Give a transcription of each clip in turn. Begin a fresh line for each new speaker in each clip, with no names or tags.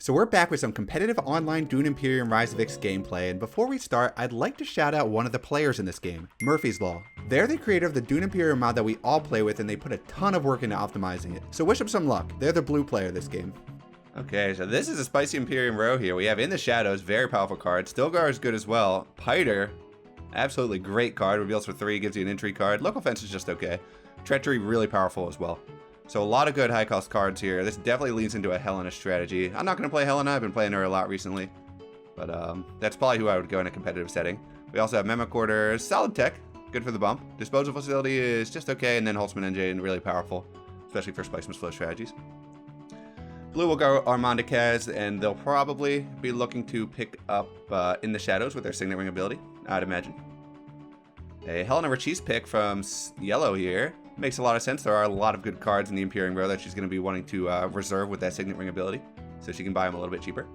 So we're back with some competitive online Dune Imperium Rise of X gameplay, and before we start, I'd like to shout out one of the players in this game, Murphy's Law. They're the creator of the Dune Imperium mod that we all play with, and they put a ton of work into optimizing it. So wish them some luck. They're the blue player this game.
Okay, so this is a spicy Imperium row here. We have In the Shadows, very powerful card. Stilgar is good as well. Piter, absolutely great card. Reveals for 3, gives you an entry card. Local Fence is just okay. Treachery, really powerful as well. So a lot of good high cost cards here. This definitely leads into a Helena strategy. I'm not going to play Helena. I've been playing her a lot recently. But that's probably who I would go in a competitive setting. We also have Memo Quarters, solid tech, good for the bump. Disposal Facility is just okay, and then Holtzman Engine, really powerful, especially for Spiceman's Flow strategies. Blue will go Armand Ecaz, and they'll probably be looking to pick up In the Shadows with their Signet Ring ability, I'd imagine. A Helena Rachis pick from Yellow here. Makes a lot of sense. There are a lot of good cards in the Imperium row that she's going to be wanting to reserve with that Signet Ring ability, so she can buy them a little bit cheaper.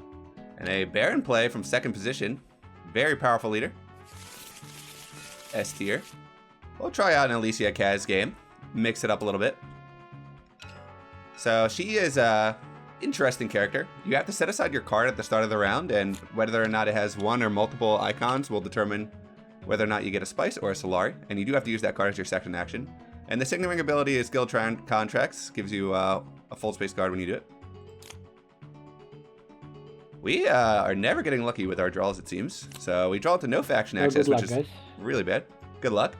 And a Baron play from second position. Very powerful leader. S tier. We'll try out an Ilesa Ecaz game. Mix it up a little bit. So she is a interesting character. You have to set aside your card at the start of the round, and whether or not it has one or multiple icons will determine whether or not you get a Spice or a Solari, and you do have to use that card as your second action. And the Signet Ring ability is Guild Contracts, gives you a full space card when you do it. We are never getting lucky with our draws, it seems. So we draw to no faction access, which is really bad. Good luck.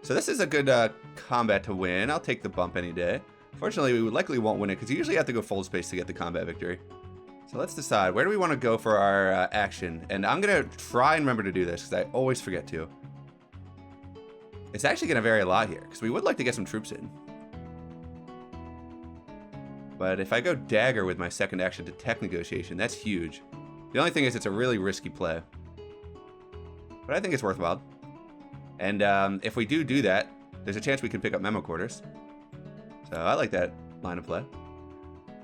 So this is a good combat to win. I'll take the bump any day. Fortunately, we likely won't win it because you usually have to go full space to get the combat victory. So let's decide, where do we want to go for our action? And I'm going to try and remember to do this because I always forget to. It's actually going to vary a lot here because we would like to get some troops in. But if I go Dagger with my second action to Tech Negotiation, that's huge. The only thing is it's a really risky play. But I think it's worthwhile. And if we do that, there's a chance we can pick up Memo Quarters. So I like that line of play.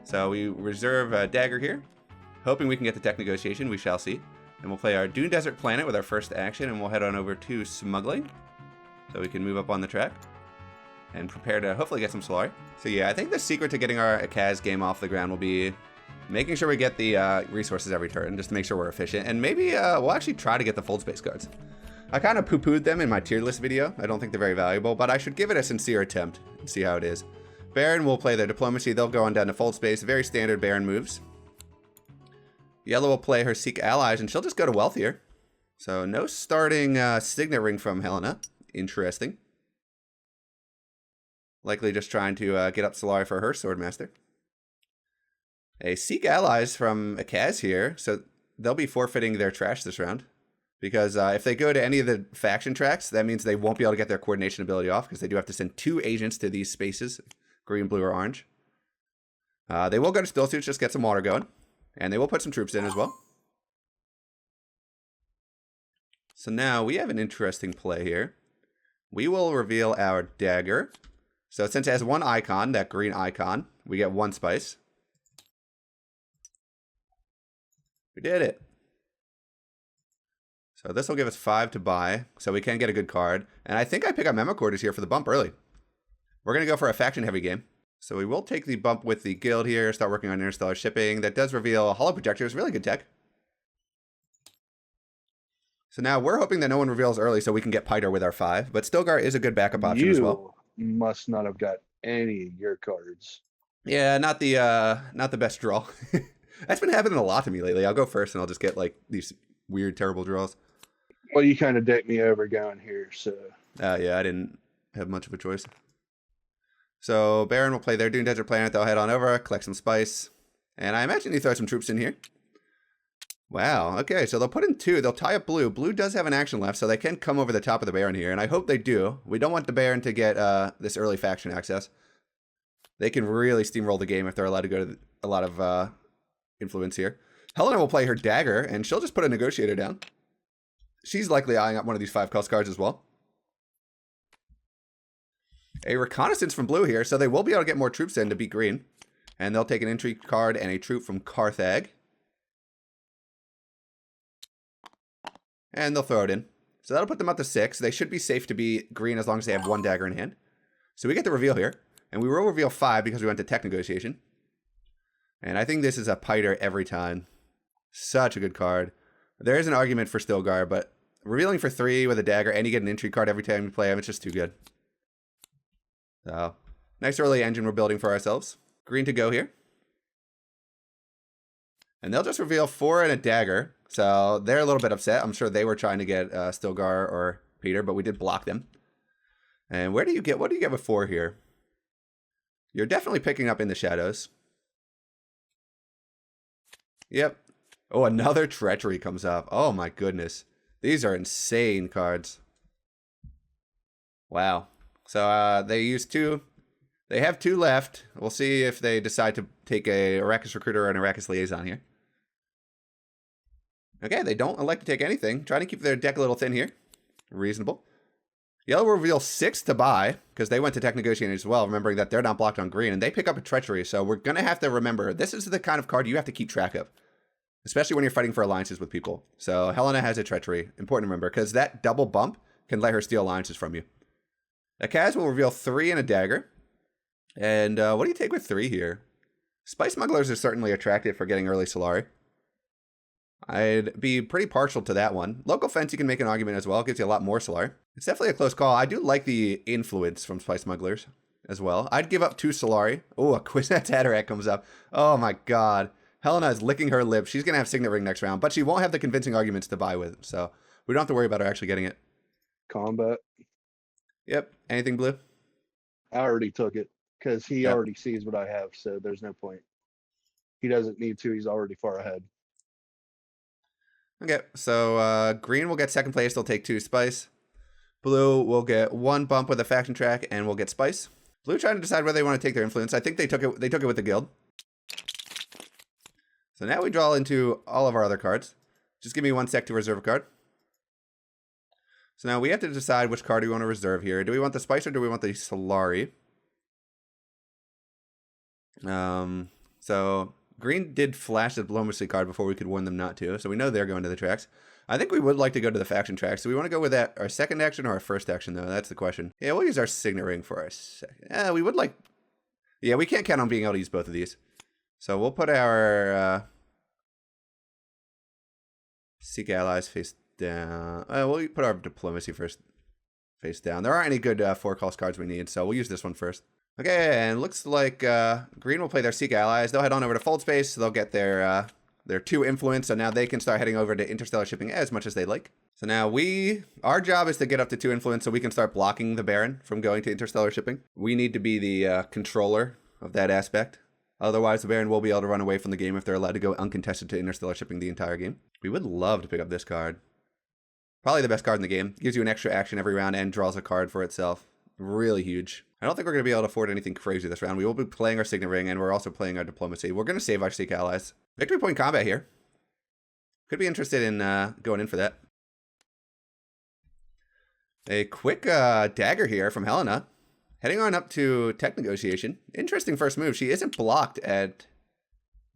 So we reserve Dagger here. Hoping we can get the Tech Negotiation, we shall see. And we'll play our Dune Desert Planet with our first action, and we'll head on over to Smuggling. So we can move up on the track and prepare to hopefully get some Solari. So yeah, I think the secret to getting our Ecaz game off the ground will be making sure we get the resources every turn, just to make sure we're efficient. And maybe we'll actually try to get the Fold Space cards. I kind of poo-pooed them in my tier list video. I don't think they're very valuable, but I should give it a sincere attempt and see how it is. Baron will play their Diplomacy. They'll go on down to Fold Space. Very standard Baron moves. Yellow will play her Seek Allies, and she'll just go to Wealthier. So no starting Signet Ring from Helena. Interesting. Likely just trying to get up Solari for her Swordmaster. A Seek Allies from Ecaz here, so they'll be forfeiting their trash this round. Because if they go to any of the faction tracks, that means they won't be able to get their coordination ability off, because they do have to send 2 agents to these spaces, green, blue, or orange. They will go to Still Suits, just get some water going. And they will put some troops in as well. So now we have an interesting play here. We will reveal our Dagger. So since it has 1 icon, that green icon, we get 1 spice. We did it. So this will give us 5 to buy, so we can get a good card. And I think I pick up Memo Quarters here for the bump early. We're going to go for a faction-heavy game. So we will take the bump with the guild here, start working on interstellar shipping. That does reveal Hollow Projectors, really good tech. So now we're hoping that no one reveals early so we can get Piter with our 5, but Stilgar is a good backup option as well.
You must not have got any of your cards.
Yeah, not the best draw. That's been happening a lot to me lately. I'll go first and I'll just get like these weird, terrible draws.
Well, you kind of decked me over going here, so.
Yeah, I didn't have much of a choice. So Baron will play their Dune Desert Planet. They'll head on over, collect some spice. And I imagine you throw some troops in here. Wow, okay, so they'll put in 2. They'll tie up blue. Blue does have an action left, so they can come over the top of the Baron here, and I hope they do. We don't want the Baron to get this early faction access. They can really steamroll the game if they're allowed to go to a lot of influence here. Helena will play her Dagger, and she'll just put a Negotiator down. She's likely eyeing up one of these 5-cost cards as well. A Reconnaissance from blue here, so they will be able to get more troops in to beat green. And they'll take an entry card and a troop from Carthag. And they'll throw it in. So that'll put them up to 6. They should be safe to be green as long as they have 1 dagger in hand. So we get the reveal here. And we will reveal 5 because we went to Tech Negotiation. And I think this is a Piter every time. Such a good card. There is an argument for Stilgar, but revealing for 3 with a dagger, and you get an entry card every time you play him, it's just too good. So, nice early engine we're building for ourselves. Green to go here. And they'll just reveal 4 and a dagger. So they're a little bit upset. I'm sure they were trying to get Stilgar or Peter, but we did block them. And what do you get with 4 here? You're definitely picking up in the shadows. Yep. Oh, another treachery comes up. Oh my goodness. These are insane cards. Wow. So they used 2. They have 2 left. We'll see if they decide to take a Arrakis Recruiter or an Arrakis Liaison here. Okay, they don't elect to take anything. Trying to keep their deck a little thin here. Reasonable. Yellow will reveal 6 to buy, because they went to tech negotiating as well, remembering that they're not blocked on green, and they pick up a treachery, so we're going to have to remember, this is the kind of card you have to keep track of, especially when you're fighting for alliances with people. So Helena has a treachery, important to remember, because that double bump can let her steal alliances from you. Ecaz will reveal 3 and a dagger, and what do you take with 3 here? Spice Smugglers are certainly attractive for getting early Solari. I'd be pretty partial to that one. Local Fence, you can make an argument as well. It gives you a lot more Solari. It's definitely a close call. I do like the influence from Spice Smugglers as well. I'd give up 2 Solari. Oh, a Kwisatz Haderach comes up. Oh my god. Helena is licking her lips. She's going to have Signet Ring next round, but she won't have the convincing arguments to buy with. So we don't have to worry about her actually getting it.
Combat.
Yep. Anything blue?
I already took it because he already sees what I have, so there's no point. He doesn't need to. He's already far ahead.
Okay, so green will get second place. They'll take 2 spice. Blue will get 1 bump with a faction track, and we'll get spice. Blue trying to decide whether they want to take their influence. I think they took it. They took it with the guild. So now we draw into all of our other cards. Just give me 1 sec to reserve a card. So now we have to decide which card we want to reserve here. Do we want the spice or do we want the Solari? So green did flash the diplomacy card before we could warn them not to, so we know they're going to the tracks. I think we would like to go to the faction tracks. Do we want to go with that our second action or our first action, though? That's the question. Yeah, we'll use our Signet Ring for our second. Yeah, we would like... Yeah, we can't count on being able to use both of these. So we'll put our Seek Allies face down. We'll put our Diplomacy first face down. There aren't any good 4-cost cards we need, so we'll use this one first. Okay, and looks like green will play their Seek Allies. They'll head on over to Fold Space. So they'll get their 2 influence, so now they can start heading over to Interstellar Shipping as much as they like. So now our job is to get up to 2 influence so we can start blocking the Baron from going to Interstellar Shipping. We need to be the controller of that aspect. Otherwise, the Baron will be able to run away from the game if they're allowed to go uncontested to Interstellar Shipping the entire game. We would love to pick up this card. Probably the best card in the game. Gives you an extra action every round and draws a card for itself. Really huge. I don't think we're going to be able to afford anything crazy this round. We will be playing our Signet Ring, and we're also playing our Diplomacy. We're going to save our Seek Allies. Victory point combat here. Could be interested in going in for that. A quick dagger here from Helena. Heading on up to tech negotiation. Interesting first move. She isn't blocked at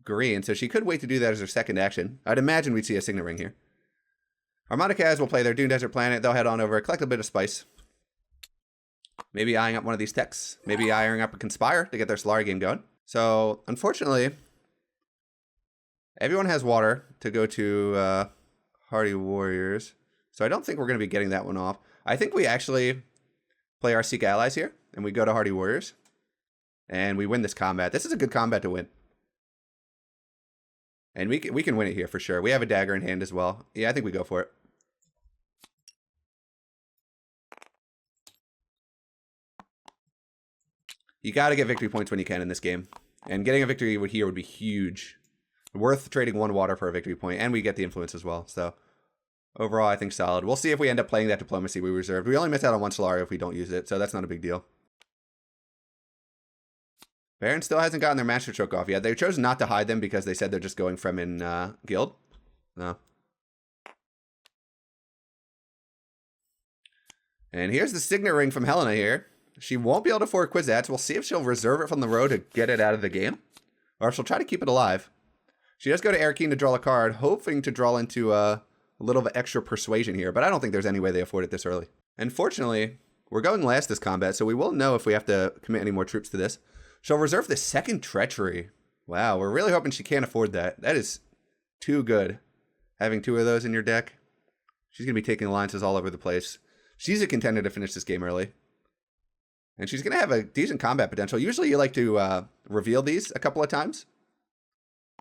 green, so she could wait to do that as her second action. I'd imagine we'd see a Signet Ring here. Armada Kaz will play their Dune Desert Planet. They'll head on over, collect a bit of spice. Maybe eyeing up one of these techs. Maybe eyeing up a Conspire to get their Solari game going. So, unfortunately, everyone has water to go to Hardy Warriors. So I don't think we're going to be getting that one off. I think we actually play our Seek Allies here, and we go to Hardy Warriors. And we win this combat. This is a good combat to win. And we can win it here for sure. We have a dagger in hand as well. Yeah, I think we go for it. You got to get victory points when you can in this game. And getting a victory here would be huge. Worth trading 1 water for a victory point. And we get the influence as well. So overall, I think solid. We'll see if we end up playing that Diplomacy we reserved. We only miss out on 1 Solari if we don't use it. So that's not a big deal. Baron still hasn't gotten their Master Stroke off yet. They chose not to hide them because they said they're just going from in Guild. No. And here's the Signet Ring from Helena here. She won't be able to afford Kwisatz. We'll see if she'll reserve it from the row to get it out of the game. Or if she'll try to keep it alive. She does go to Arakeen to draw a card, hoping to draw into a little bit extra persuasion here. But I don't think there's any way they afford it this early. And fortunately, we're going last this combat, so we will know if we have to commit any more troops to this. She'll reserve the second Treachery. Wow, we're really hoping she can't afford that. That is too good. Having 2 of those in your deck. She's going to be taking alliances all over the place. She's a contender to finish this game early. And she's going to have a decent combat potential. Usually you like to reveal these a couple of times.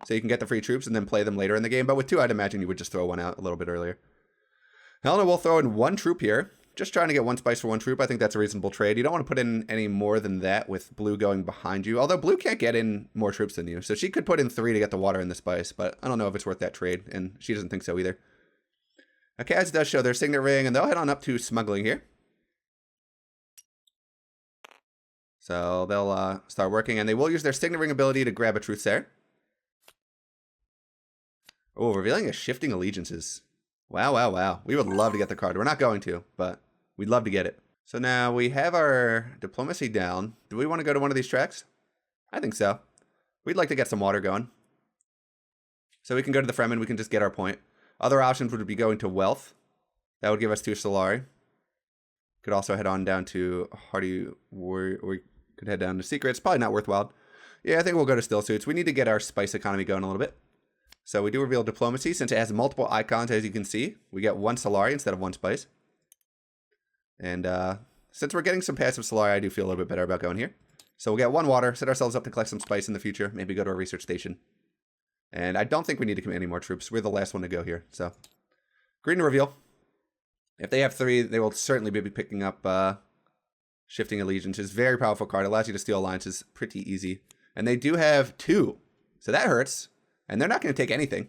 So you can get the free troops and then play them later in the game. But with 2, I'd imagine you would just throw 1 out a little bit earlier. Helena will throw in 1 troop here. Just trying to get 1 spice for 1 troop. I think that's a reasonable trade. You don't want to put in any more than that with blue going behind you. Although blue can't get in more troops than you. So she could put in 3 to get the water and the spice. But I don't know if it's worth that trade. And she doesn't think so either. Ecaz does show their signet ring. And they'll head on up to smuggling here. So they'll start working. And they will use their signet ring ability to grab a truth there. Oh, revealing a shifting allegiances. Wow, wow, wow. We would love to get the card. We're not going to, but we'd love to get it. So now we have our diplomacy down. Do we want to go to one of these tracks? I think so. We'd like to get some water going. So we can go to the Fremen. We can just get our point. Other options would be going to wealth. That would give us 2 Solari. Could also head on down to Hardy Warrior. Or we could head down to Secrets. Probably not worthwhile. Yeah, I think we'll go to Still Suits. We need to get our spice economy going a little bit. So we do reveal diplomacy. Since it has multiple icons, as you can see, we get 1 Solari instead of 1 spice. And since we're getting some passive Solari, I do feel a little bit better about going here. So we'll get 1 water, set ourselves up to collect some spice in the future, maybe go to a research station. And I don't think we need to commit any more troops. We're the last one to go here. So green to reveal. If they have 3, they will certainly be picking up Shifting Allegiances. Very powerful card. Allows you to steal alliances pretty easy. And they do have 2. So that hurts. And they're not going to take anything.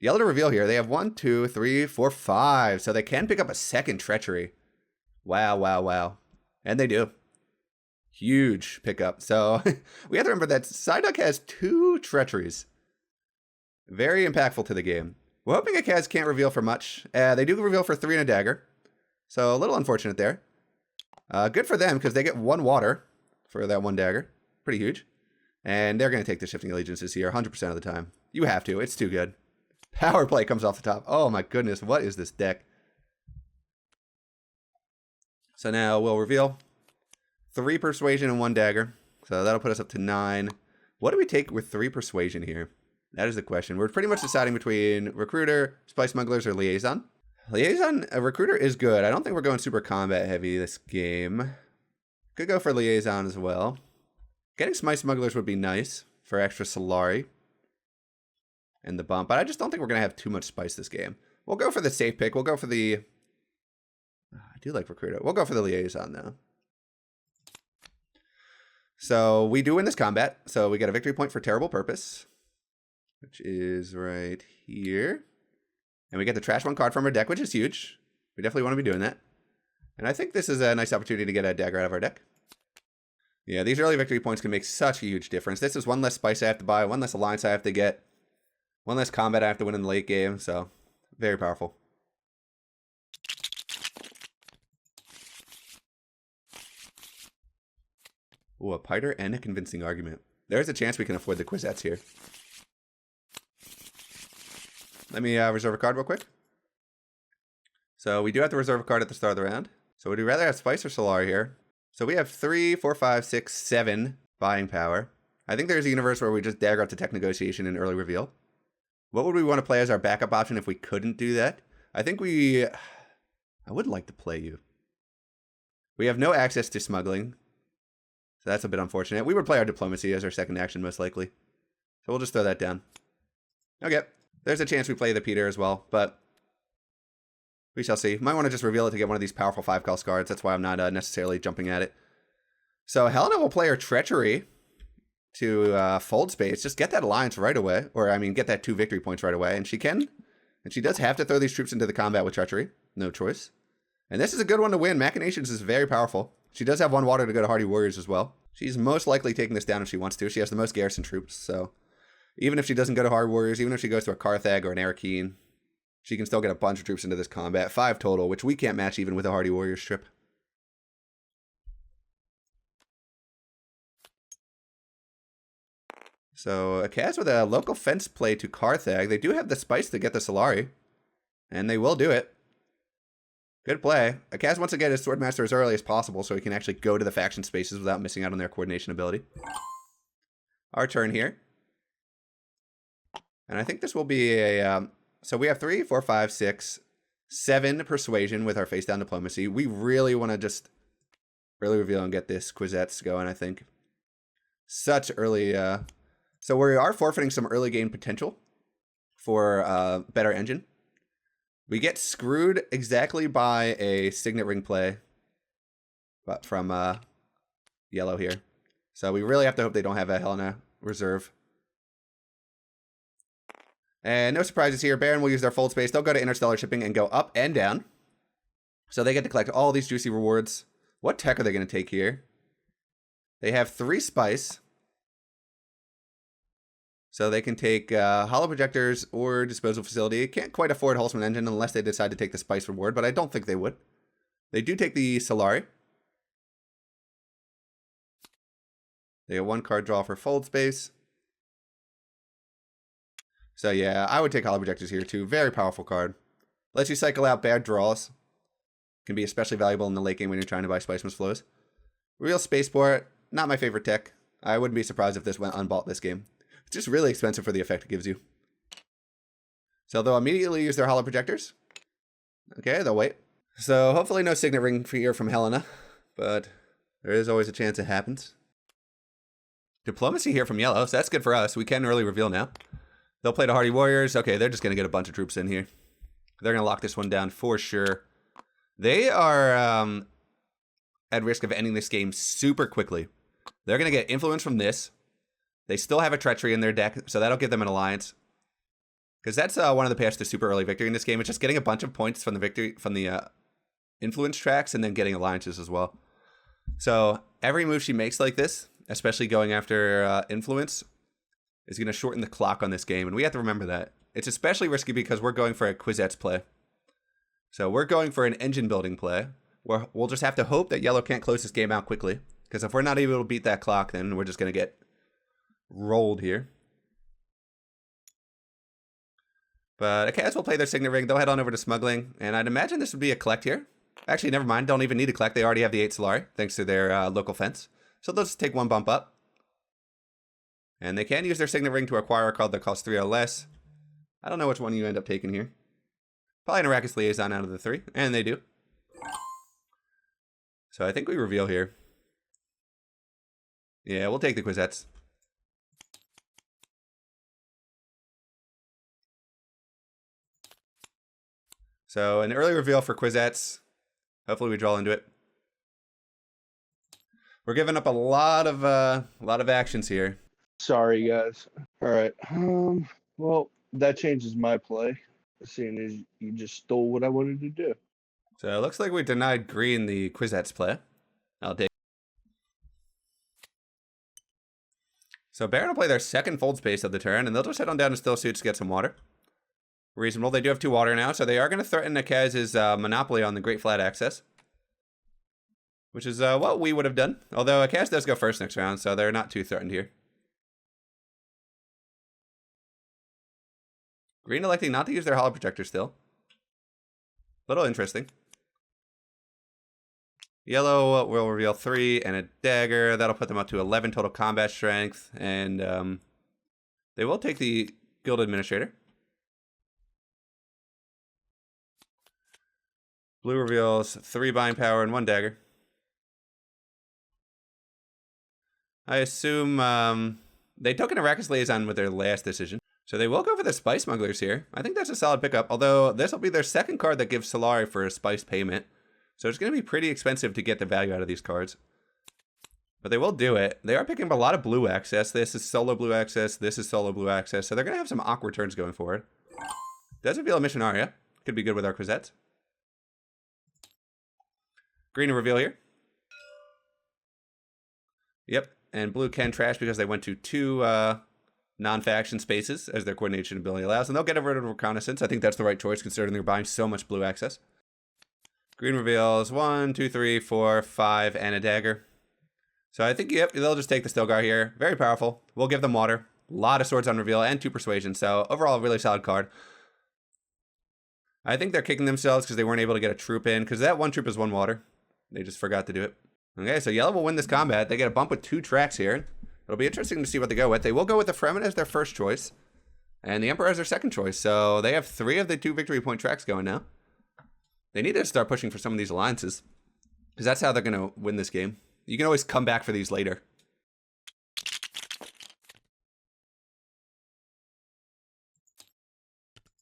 Yellow to reveal here. They have 1, 2, 3, 4, 5. So they can pick up a 2nd treachery. Wow, wow, wow. And they do. Huge pickup. So we have to remember that Psyduck has 2 treacheries. Very impactful to the game. We're hoping Ecaz can't reveal for much. They do reveal for 3 and a dagger. So a little unfortunate there. Good for them because they get 1 water for that 1 dagger. Pretty huge. And they're going to take the Shifting Allegiances here 100% of the time. You have to. It's too good. Power play comes off the top. Oh my goodness. What is this deck? So now we'll reveal 3 Persuasion and 1 dagger. So that'll put us up to 9. What do we take with 3 Persuasion here? That is the question. We're pretty much deciding between Recruiter, Spice Smugglers, or Liaison. Liaison, a Recruiter is good. I don't think we're going super combat heavy this game. Could go for Liaison as well. Getting Spice Smugglers would be nice for extra Solari and the bump, but I just don't think we're going to have too much spice this game. We'll go for the safe pick. We'll go for the... I do like Recruiter. We'll go for the Liaison, though. So we do win this combat, so we get a victory point for Terrible Purpose, which is right here. And we get the Trash 1 card from our deck, which is huge. We definitely want to be doing that. And I think this is a nice opportunity to get a dagger out of our deck. Yeah, these early victory points can make such a huge difference. This is 1 less spice I have to buy, 1 less alliance I have to get, 1 less combat I have to win in the late game, so very powerful. Ooh, a Piter and a convincing argument. There's a chance we can afford the Quizettes here. Let me reserve a card real quick. So we do have to reserve a card at the start of the round. So would we rather have Spice or Solari here? So we have 3, 4, 5, 6, 7 buying power. I think there's a universe where we just dagger up to Tech Negotiation and early reveal. What would we want to play as our backup option if we couldn't do that? I think I would like to play you. We have no access to smuggling. So that's a bit unfortunate. We would play our diplomacy as our 2nd action most likely. So we'll just throw that down. Okay. There's a chance we play the Peter as well, but we shall see. Might want to just reveal it to get one of these powerful 5-cost cards. That's why I'm not necessarily jumping at it. So Helena will play her Treachery to fold space. Just get that alliance right away. Or, I mean, get that 2 victory points right away. And she can. And she does have to throw these troops into the combat with Treachery. No choice. And this is a good one to win. Machinations is very powerful. She does have 1 water to go to Hardy Warriors as well. She's most likely taking this down if she wants to. She has the most garrison troops. So even if she doesn't go to Hardy Warriors, even if she goes to a Carthag or an Arakeen, she can still get a bunch of troops into this combat. 5 total, which we can't match even with a Hardy Warriors trip. So Ecaz with a local fence play to Carthag. They do have the spice to get the Solari. And they will do it. Good play. Ecaz wants to get his Swordmaster as early as possible so he can actually go to the faction spaces without missing out on their coordination ability. our turn here. And I think this will be a... so we have 3, 4, 5, 6, 7 persuasion with our face down diplomacy. We really want to just early reveal and get this Quizettes going, I think. Such early... so we are forfeiting some early game potential for better engine. We get screwed exactly by a Signet Ring play but from yellow here. So we really have to hope they don't have a Helena reserve. And no surprises here. Baron will use their fold space. They'll go to interstellar shipping and go up and down. So they get to collect all these juicy rewards. What tech are they going to take here? They have 3 spice. So they can take hollow projectors or disposal facility. Can't quite afford Holtzman engine unless they decide to take the spice reward, but I don't think they would. They do take the Solari. They get 1 card draw for fold space. So yeah, I would take hollow projectors here too. Very powerful card. Lets you cycle out bad draws. Can be especially valuable in the late game when you're trying to buy Spiceman's Flows. Real Spaceport, not my favorite tech. I wouldn't be surprised if this went unbought this game. It's just really expensive for the effect it gives you. So they'll immediately use their hollow projectors. Okay, they'll wait. So hopefully no Signet Ring here from Helena, but there is always a chance it happens. Diplomacy here from yellow, so that's good for us. We can early reveal now. They'll play the Hardy Warriors. Okay, they're just going to get a bunch of troops in here. They're going to lock this one down for sure. They are at risk of ending this game super quickly. They're going to get influence from this. They still have a Treachery in their deck, so that'll give them an alliance. Because that's one of the paths to super early victory in this game. It's just getting a bunch of points from the victory from the influence tracks and then getting alliances as well. So every move she makes like this, especially going after influence, is going to shorten the clock on this game, and we have to remember that. It's especially risky because we're going for a Quizettes play. So we're going for an engine building play, where we'll just have to hope that yellow can't close this game out quickly, because if we're not able to beat that clock, then we're just going to get rolled here. But Ecaz will play their Signet Ring. They'll head on over to Smuggling, and I'd imagine this would be a collect here. Actually, never mind. Don't even need to collect. They already have the 8 Solari, thanks to their local fence. So they'll just take 1 bump up. And they can use their Signet Ring to acquire a card that costs 3 or less. I don't know which one you end up taking here. Probably an Arrakis Liaison out of the 3, and they do. So I think we reveal here. Yeah, we'll take the Quizettes. So an early reveal for Quizettes. Hopefully we draw into it. We're giving up a lot of actions here.
Sorry, guys. All right. Well, that changes my play, seeing as you just stole what I wanted to do.
So it looks like we denied green the Quizettes play. I'll take. So Baron will play their second fold space of the turn, and they'll just head on down to Still Suits to get some water. Reasonable. They do have 2 water now, so they are going to threaten Ecaz's monopoly on the Great Flat Access. Which is what we would have done. Although Ecaz does go first next round, so they're not too threatened here. Green electing not to use their hollow projector still. Little interesting. Yellow will reveal 3 and a dagger. That'll put them up to 11 total combat strength. And they will take the Guild Administrator. Blue reveals 3 buying power and 1 dagger. I assume they took an Arrakis Liaison with their last decision. So they will go for the Spice Smugglers here. I think that's a solid pickup, although this will be their second card that gives Solari for a Spice payment. So it's going to be pretty expensive to get the value out of these cards. But they will do it. They are picking up a lot of blue access. This is solo blue access. This is solo blue access. So they're going to have some awkward turns going forward. Does reveal a Missionaria. Could be good with our Quizettes. Green to reveal here. Yep. And blue can trash because they went to 2 non-faction spaces as their coordination ability allows. And they'll get rid of Reconnaissance. I think that's the right choice considering they're buying so much blue access. Green reveals 1, 2, 3, 4, 5, and a dagger. So I think, yep, they'll just take the Stilgar here. Very powerful. We'll give them water. A lot of swords on reveal and 2 persuasion. So overall, a really solid card. I think they're kicking themselves because they weren't able to get a troop in. Because that 1 troop is 1 water. They just forgot to do it. Okay, so yellow will win this combat. They get a bump with 2 tracks here. It'll be interesting to see what they go with. They will go with the Fremen as their first choice, and the Emperor as their second choice. So they have 3 of the 2 victory point tracks going now. They need to start pushing for some of these alliances, because that's how they're going to win this game. You can always come back for these later.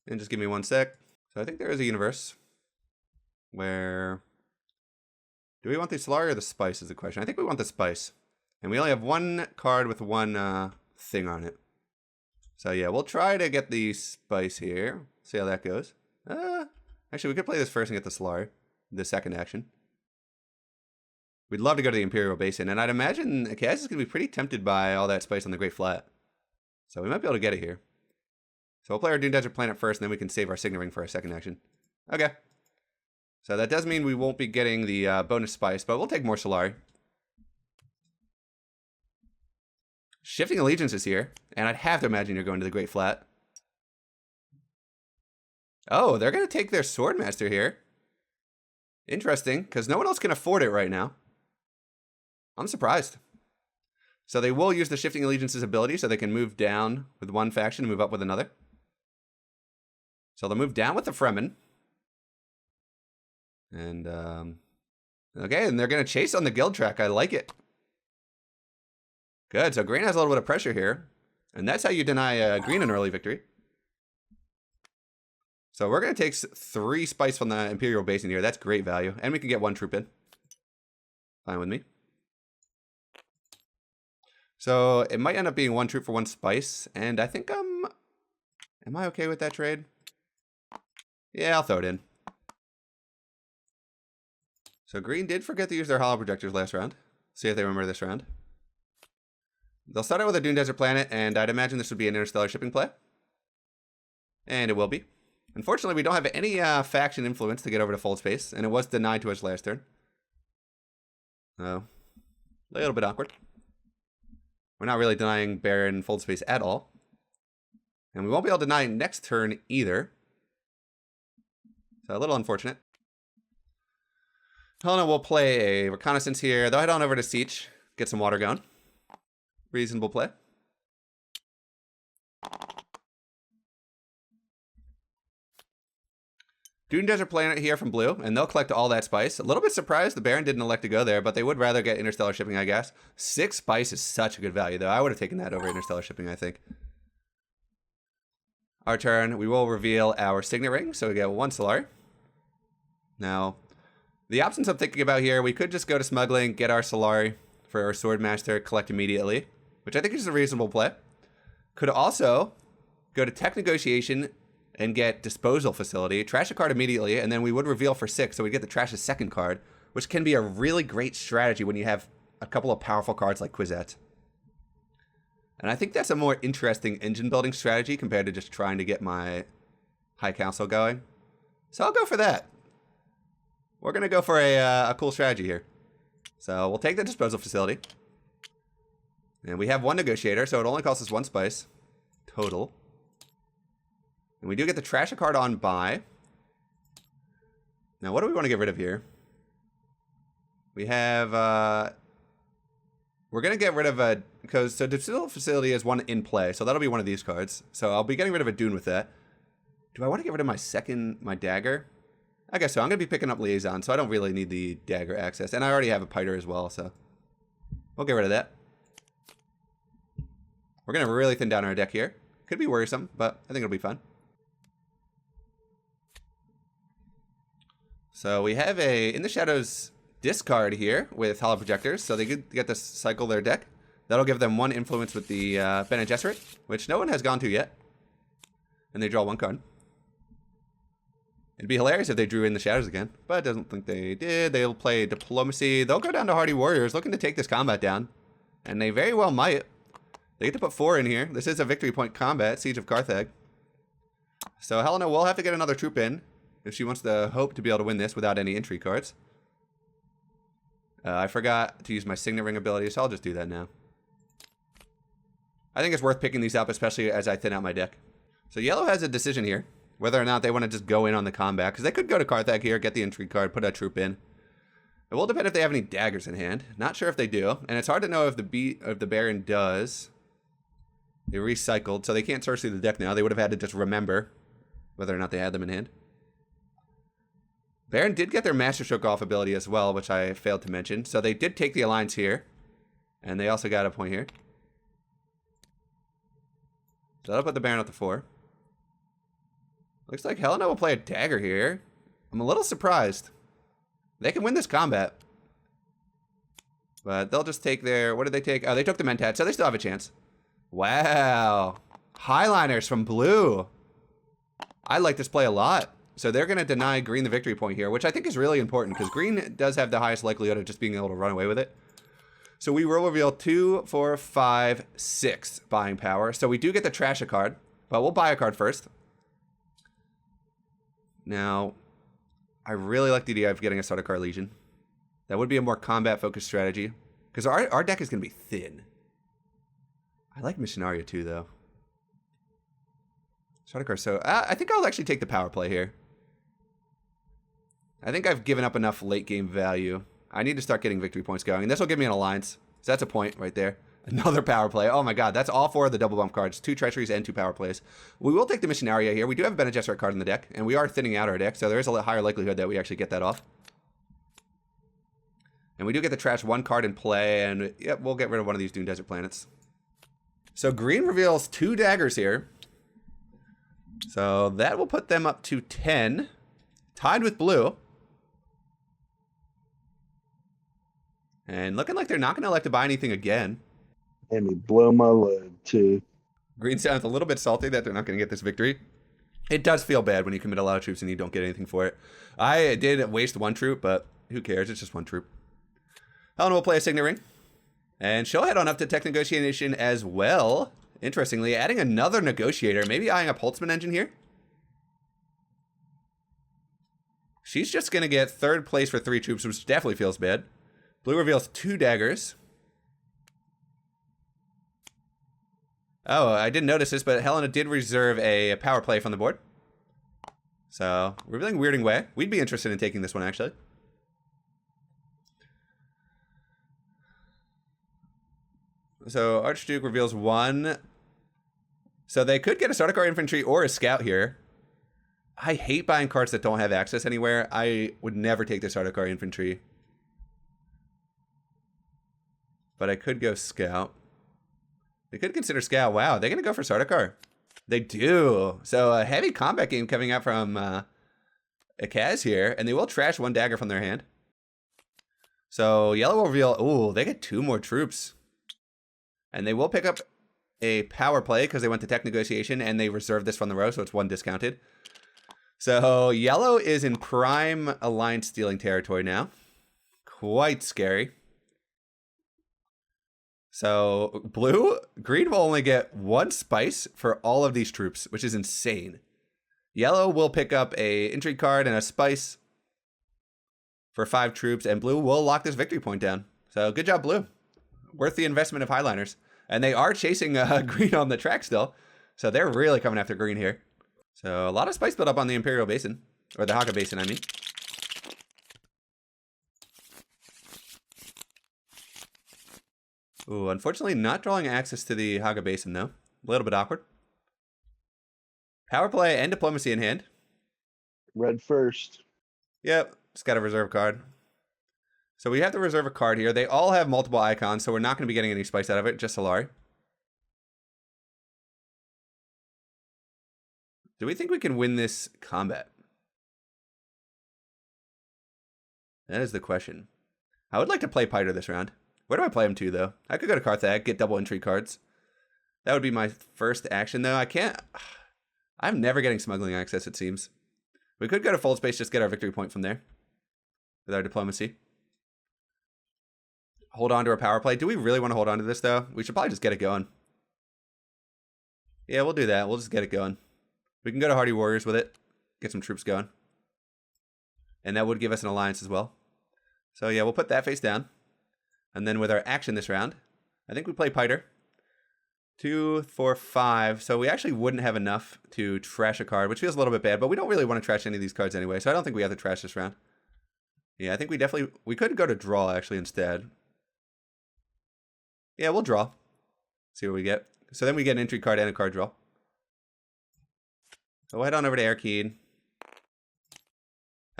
And just give me 1 sec. So I think there is a universe where... Do we want the Solari or the Spice is the question. I think we want the Spice. And we only have 1 card with 1 thing on it. So yeah, we'll try to get the Spice here. See how that goes. Actually, we could play this first and get the Solari. The second action. We'd love to go to the Imperial Basin. And I'd imagine Ecaz is going to be pretty tempted by all that Spice on the Great Flat. So we might be able to get it here. So we'll play our Dune Desert Planet first, and then we can save our Signet Ring for our second action. Okay. So that does mean we won't be getting the bonus Spice, but we'll take more Solari. Shifting Allegiance is here, and I'd have to imagine you're going to the Great Flat. Oh, they're going to take their Swordmaster here. Interesting, because no one else can afford it right now. I'm surprised. So they will use the Shifting Allegiance's ability so they can move down with one faction and move up with another. So they'll move down with the Fremen. And, okay, and they're going to chase on the guild track. I like it. Good, so green has a little bit of pressure here. And that's how you deny green an early victory. So we're going to take 3 Spice from the Imperial Basin here. That's great value. And we can get 1 troop in. Fine with me. So it might end up being 1 troop for 1 Spice. And I think am I okay with that trade? Yeah, I'll throw it in. So green did forget to use their hollow projectors last round. See if they remember this round. They'll start out with a Dune Desert Planet, and I'd imagine this would be an interstellar shipping play. And it will be. Unfortunately, we don't have any faction influence to get over to Fold Space, and it was denied to us last turn. Oh, a little bit awkward. We're not really denying Baron Fold Space at all. And we won't be able to deny next turn either. So a little unfortunate. Helena will play a reconnaissance here. They'll head on over to Siege, get some water going. Reasonable play. Dune Desert Planet here from blue, and they'll collect all that Spice. A little bit surprised the Baron didn't elect to go there, but they would rather get interstellar shipping, I guess. 6 Spice is such a good value, though. I would have taken that over interstellar shipping, I think. Our turn, we will reveal our Signet Ring, so we get 1 Solari. Now, the options I'm thinking about here, we could just go to Smuggling, get our Solari for our Swordmaster, collect immediately, which I think is a reasonable play. Could also go to Tech Negotiation and get Disposal Facility, trash a card immediately, and then we would reveal for 6, so we get to trash a second card, which can be a really great strategy when you have a couple of powerful cards like Quizette. And I think that's a more interesting engine building strategy compared to just trying to get my High Council going. So I'll go for that. We're going to go for a cool strategy here. So we'll take the Disposal Facility. And we have 1 Negotiator, so it only costs us 1 Spice total. And we do get the trash a card on buy. Now, what do we want to get rid of here? We have, we're going to get rid of a, because, so Disposal Facility is 1 in play, so that'll be 1 of these cards. So I'll be getting rid of a Dune with that. Do I want to get rid of my dagger? I guess so. I'm going to be picking up Liaison, so I don't really need the dagger access. And I already have a Piter as well, so we'll get rid of that. We're going to really thin down our deck here. Could be worrisome, but I think it'll be fun. So we have a In the Shadows discard here with Hollow Projectors, so they could get to cycle their deck. That'll give them 1 influence with the Bene Gesserit, which no one has gone to yet. And they draw 1 card. It'd be hilarious if they drew In the Shadows again, but I don't think they did. They'll play Diplomacy. They'll go down to Hardy Warriors, looking to take this combat down. And they very well might. They get to put 4 in here. This is a victory point combat, Siege of Carthage. So Helena will have to get another troop in if she wants to hope to be able to win this without any entry cards. I forgot to use my Signet Ring ability, so I'll just do that now. I think it's worth picking these up, especially as I thin out my deck. So yellow has a decision here, whether or not they want to just go in on the combat, because they could go to Carthage here, get the entry card, put a troop in. It will depend if they have any daggers in hand. Not sure if they do. And it's hard to know if the Baron does. They recycled, so they can't search through the deck now. They would have had to just remember whether or not they had them in hand. Baron did get their Master Stroke off ability as well, which I failed to mention. So they did take the Alliance here. And they also got a point here. So that'll put the Baron up to 4. Looks like Helena will play a dagger here. I'm a little surprised. They can win this combat. But they'll just take their... What did they take? Oh, they took the Mentat, so they still have a chance. Wow. Highliners from blue. I like this play a lot. So they're going to deny green the victory point here, which I think is really important because green does have the highest likelihood of just being able to run away with it. So we will reveal 2, 4, 5, 6 buying power. So we do get to trash a card, but we'll buy a card first. Now, I really like the idea of getting a Sardaukar Legion. That would be a more combat-focused strategy. Because our deck is going to be thin. I like Missionaria too, though. Sardaukar, so I think I'll actually take the power play here. I think I've given up enough late-game value. I need to start getting victory points going. And this will give me an alliance. So that's a point right there. Another power play. Oh my god, that's all 4 of the double bump cards. 2 treacheries and 2 power plays. We will take the Missionaria here. We do have a Bene Gesserit card in the deck, and we are thinning out our deck, so there is a higher likelihood that we actually get that off. And we do get to trash 1 card in play, and yep, we'll get rid of one of these Dune Desert Planets. So green reveals 2 daggers here. So that will put them up to 10. Tied with blue. And looking like they're not going to elect to buy anything again.
Made me blow my load, too.
Green sounds a little bit salty that they're not going to get this victory. It does feel bad when you commit a lot of troops and you don't get anything for it. I did waste 1 troop, but who cares? It's just 1 troop. Helena will play a Signet Ring. And she'll head on up to Tech Negotiation as well. Interestingly, adding another Negotiator. Maybe eyeing a Holtzman engine here. She's just going to get 3rd place for 3 troops, which definitely feels bad. Blue reveals 2 daggers. Oh, I didn't notice this, but Helena did reserve a power play from the board. So, revealing Weirding Way. We'd be interested in taking this one, actually. So, Archduke reveals 1. So, they could get a Sardaukar Infantry or a Scout here. I hate buying cards that don't have access anywhere. I would never take the Sardaukar Infantry. But I could go Scout. They could consider Scout. Wow, they're going to go for Sardaukar. They do. So a heavy combat game coming out from Ecaz here. And they will trash 1 dagger from their hand. So yellow will reveal... Ooh, they get 2 more troops. And they will pick up a power play because they went to Tech Negotiation. And they reserved this from the row, so it's 1 discounted. So yellow is in prime alliance stealing territory now. Quite scary. So, green will only get 1 spice for all of these troops, which is insane. Yellow will pick up a intrigue card and a spice for 5 troops, and blue will lock this victory point down. So, good job, blue. Worth the investment of Highliners. And they are chasing green on the track still, so they're really coming after green here. So, a lot of spice build up on the Imperial Basin, or the Haga Basin, I mean. Ooh, unfortunately not drawing access to the Haga Basin, though. A little bit awkward. Power play and diplomacy in hand.
Red first.
Yep, just got a reserve card. So we have to reserve a card here. They all have multiple icons, so we're not going to be getting any spice out of it, just Solari. Do we think we can win this combat? That is the question. I would like to play Piter this round. Where do I play him to, though? I could go to Carthag, get double intrigue cards. That would be my first action, though. I can't... I'm never getting smuggling access, it seems. We could go to Fold Space, just get our victory point from there. With our diplomacy. Hold on to our power play. Do we really want to hold on to this, though? We should probably just get it going. Yeah, we'll do that. We'll just get it going. We can go to Hardy Warriors with it. Get some troops going. And that would give us an alliance as well. So yeah, we'll put that face down. And then with our action this round, I think we play Piter. 2, 4, 5. So we actually wouldn't have enough to trash a card, which feels a little bit bad, but we don't really want to trash any of these cards anyway, so I don't think we have to trash this round. Yeah, I think we could go to draw actually instead. Yeah, we'll draw. See what we get. So then we get an entry card and a card draw. So we'll head on over to Air Keen.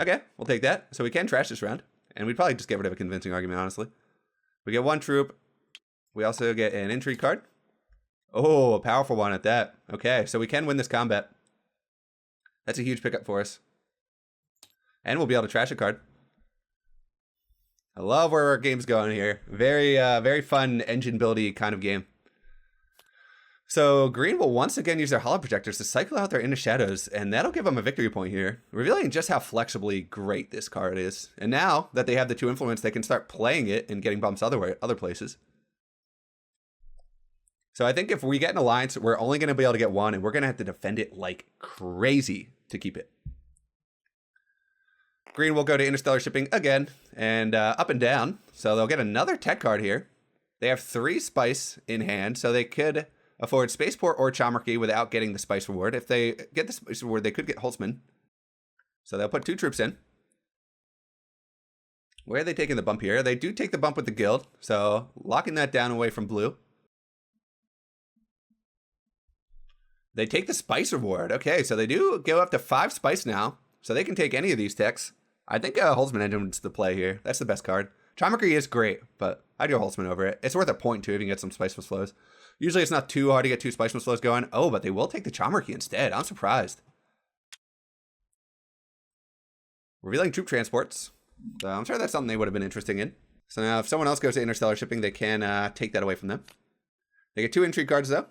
Okay, we'll take that. So we can trash this round. And we'd probably just get rid of a convincing argument, honestly. We get 1 troop. We also get an entry card. Oh, a powerful one at that. Okay, so we can win this combat. That's a huge pickup for us. And we'll be able to trash a card. I love where our game's going here. Very fun engine buildy kind of game. So green will once again use their hollow projectors to cycle out their inner shadows, and that'll give them a victory point here, revealing just how flexibly great this card is. And now that they have the 2 influence, they can start playing it and getting bumps other places. So I think if we get an alliance, we're only going to be able to get 1, and we're going to have to defend it like crazy to keep it. Green will go to interstellar shipping again, and up and down. So they'll get another tech card here. They have 3 spice in hand, so they could afford Spaceport or Chomarchy without getting the spice reward. If they get the spice reward, they could get Holtzman. So they'll put 2 troops in. Where are they taking the bump here? They do take the bump with the guild, so locking that down away from blue. They take the spice reward. Okay, so they do go up to 5 spice now, so they can take any of these techs. I think Holtzman Engine's the play here. That's the best card. Chomarchy is great, but I'd go Holtzman over it. It's worth a point too if you can get some spiceless flows. Usually it's not too hard to get 2 spiceless flows going. Oh, but they will take the Chomarchy instead. I'm surprised. Revealing troop transports. So I'm sure that's something they would have been interested in. So now if someone else goes to interstellar shipping, they can take that away from them. They get 2 intrigue cards though.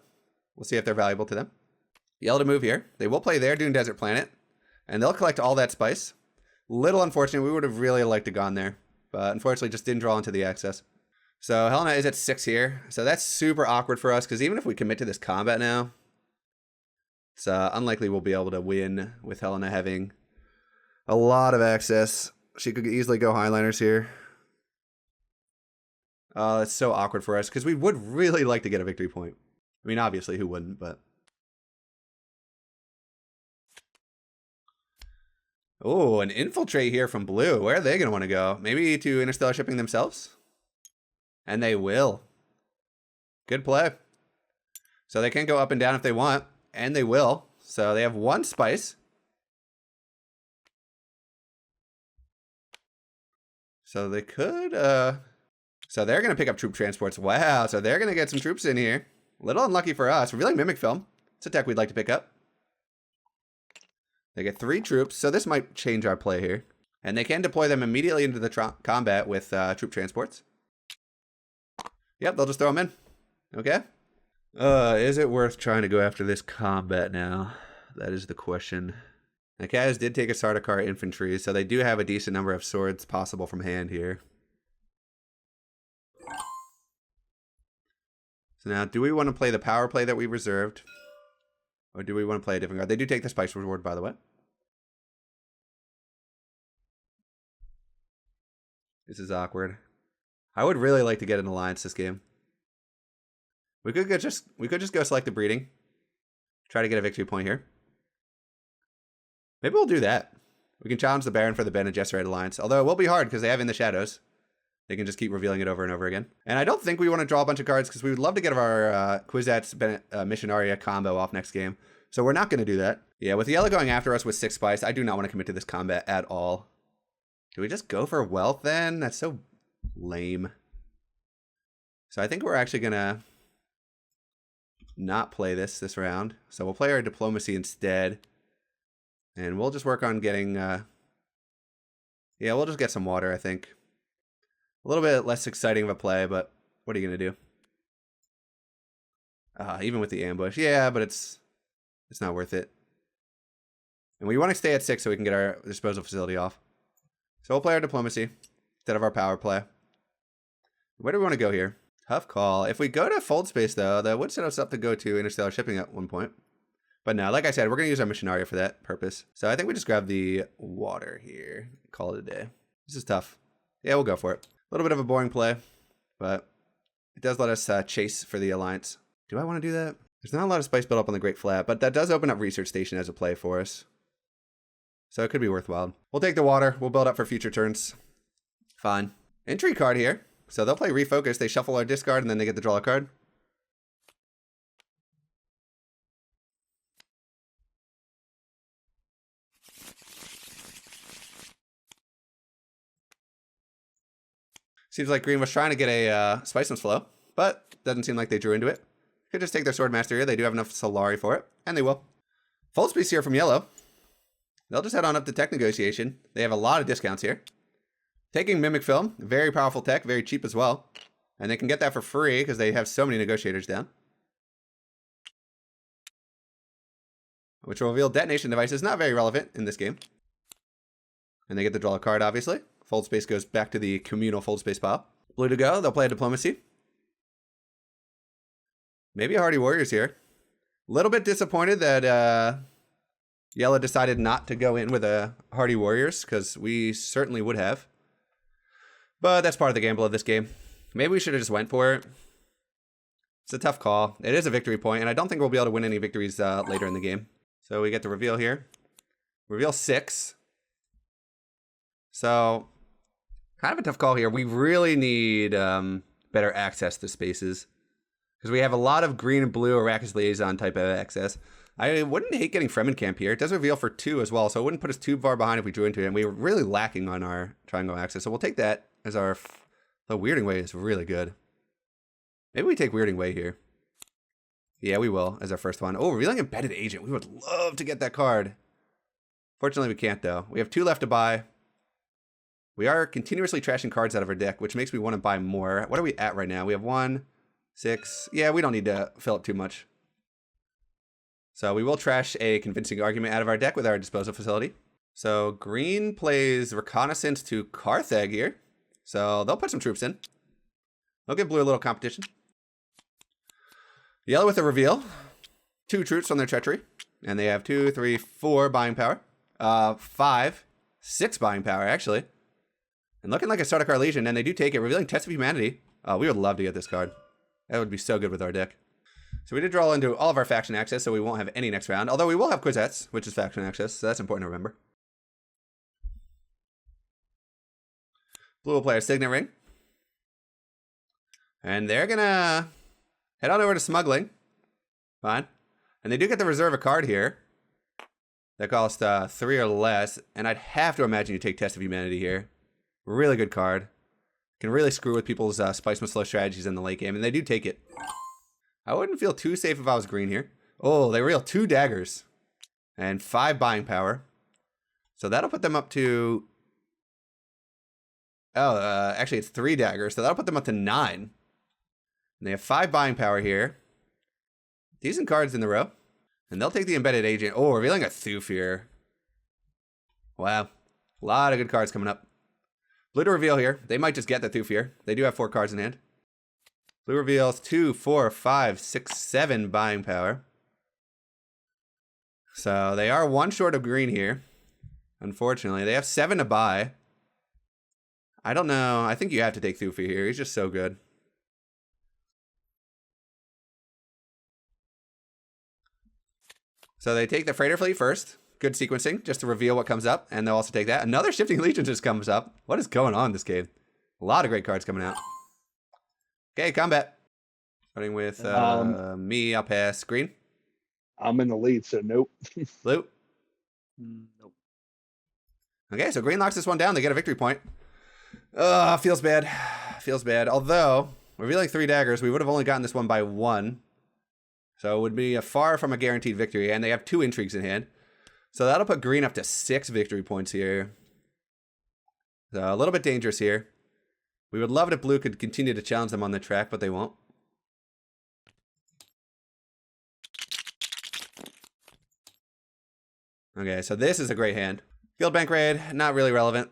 We'll see if they're valuable to them. Yellow to move here. They will play their Dune Desert Planet, and they'll collect all that spice. Little unfortunate. We would have really liked to gone there, but unfortunately just didn't draw into the access. So Helena is at 6 here. So that's super awkward for us, because even if we commit to this combat now, it's unlikely we'll be able to win with Helena having a lot of access. She could easily go Highliners here. That's so awkward for us, because we would really like to get a victory point. I mean, obviously, who wouldn't, but... Oh, an infiltrate here from blue. Where are they going to want to go? Maybe to interstellar shipping themselves? And they will. Good play. So they can go up and down if they want, and they will. So they have 1 spice. So they could, so they're going to pick up troop transports. Wow, so they're going to get some troops in here. A little unlucky for us. Revealing Mimic Film. It's a tech we'd like to pick up. They get 3 troops, so this might change our play here. And they can deploy them immediately into the combat with troop transports. Yep, they'll just throw them in. Okay. Is it worth trying to go after this combat now? That is the question. Ecaz did take a Sardaukar infantry, so they do have a decent number of swords possible from hand here. So now, do we want to play the power play that we reserved? Or do we want to play a different card? They do take the spice reward, by the way. This is awkward. I would really like to get an alliance this game. We could just go select the breeding. Try to get a victory point here. Maybe we'll do that. We can challenge the Baron for the Bene Gesserit alliance. Although it will be hard because they have In the Shadows. They can just keep revealing it over and over again. And I don't think we want to draw a bunch of cards because we would love to get our Kwisatz Missionaria combo off next game. So we're not going to do that. Yeah, with yellow going after us with 6 spice, I do not want to commit to this combat at all. Do we just go for wealth then? That's so lame. So I think we're actually going to not play this round. So we'll play our diplomacy instead. And we'll just work on getting... yeah, we'll just get some water, I think. A little bit less exciting of a play, but what are you going to do? Even with the ambush. Yeah, but it's not worth it. And we want to stay at 6 so we can get our disposal facility off. So we'll play our diplomacy instead of our power play. Where do we want to go here? Tough call. If we go to fold space, though, that would set us up to go to interstellar shipping at one point. But no, like I said, we're going to use our missionaria for that purpose. So I think we just grab the water here. Call it a day. This is tough. Yeah, we'll go for it. A little bit of a boring play, but it does let us chase for the alliance. Do I want to do that? There's not a lot of spice built up on the Great Flat, but that does open up Research Station as a play for us. So it could be worthwhile. We'll take the water. We'll build up for future turns. Fine. Entry card here. So they'll play Refocus. They shuffle our discard, and then they get to draw a card. Seems like green was trying to get a Spiceman's Flow, but doesn't seem like they drew into it. Could just take their Swordmaster here. They do have enough Solari for it, and they will. Fold Space here from yellow. They'll just head on up to Tech Negotiation. They have a lot of discounts here. Taking Mimic Film, very powerful tech, very cheap as well. And they can get that for free because they have so many negotiators down. Which will reveal Detonation Devices, not very relevant in this game. And they get to draw a card, obviously. Fold Space goes back to the communal Fold Space pile. Blue to go, they'll play a Diplomacy. Maybe a Hardy Warriors here. A little bit disappointed that Yellow decided not to go in with a Hardy Warriors, because we certainly would have. But that's part of the gamble of this game. Maybe we should have just went for it. It's a tough call. It is a victory point, and I don't think we'll be able to win any victories later in the game. So we get the reveal here. Reveal 6. So, kind of a tough call here. We really need better access to spaces. Because we have a lot of green and blue Arrakis Liaison type of access. I wouldn't hate getting Fremen Camp here. It does reveal for 2 as well, so it wouldn't put us too far behind if we drew into it. And we were really lacking on our triangle access, so we'll take that as our... The Weirding Way is really good. Maybe we take Weirding Way here. Yeah, we will as our first one. Oh, revealing Embedded Agent. We would love to get that card. Fortunately, we can't, though. We have 2 left to buy. We are continuously trashing cards out of our deck, which makes me want to buy more. What are we at right now? We have 1, 6. Yeah, we don't need to fill up too much. So we will trash a convincing argument out of our deck with our disposal facility. So green plays Reconnaissance to Carthag here. So they'll put some troops in. They'll give blue a little competition. Yellow with a reveal. 2 troops on their treachery. And they have 2, 3, 4 buying power. 5, 6 buying power, actually. And looking like a Sardaukar Legion, and they do take it. Revealing Test of Humanity. We would love to get this card. That would be so good with our deck. So we did draw into all of our faction access, so we won't have any next round. Although we will have Quizettes, which is faction access, so that's important to remember. Blue will play a Signet Ring. And they're going to head on over to Smuggling. Fine. And they do get to reserve a card here. That costs 3 or less. And I'd have to imagine you take Test of Humanity here. Really good card. Can really screw with people's Spiceman Slow strategies in the late game. And they do take it. I wouldn't feel too safe if I was green here. Oh, they reveal 2 daggers. And 5 buying power. So that'll put them up to... Oh, actually it's 3 daggers. So that'll put them up to 9. And they have 5 buying power here. Decent cards in the row. And they'll take the Embedded Agent. Oh, revealing a Thoof here. Wow. A lot of good cards coming up. Blue to reveal here. They might just get the Thoof here. They do have 4 cards in hand. Blue reveals 2, 4, 5, 6, 7 buying power. So they are 1 short of green here. Unfortunately. They have 7 to buy. I don't know. I think you have to take Thoof here. He's just so good. So they take the Freighter Fleet first. Good sequencing, just to reveal what comes up. And they'll also take that. Another Shifting Legion just comes up. What is going on in this game? A lot of great cards coming out. Okay, combat. Starting with me, I'll pass. Green?
I'm in the lead, so nope.
Blue?
Nope.
Okay, so green locks this one down. They get a victory point. Feels bad. Feels bad. Although, revealing 3 daggers, we would have only gotten this one by 1. So it would be far from a guaranteed victory. And they have 2 intrigues in hand. So that'll put green up to 6 victory points here. So a little bit dangerous here. We would love it if blue could continue to challenge them on the track, but they won't. Okay, so this is a great hand. Guild Bank Raid, not really relevant.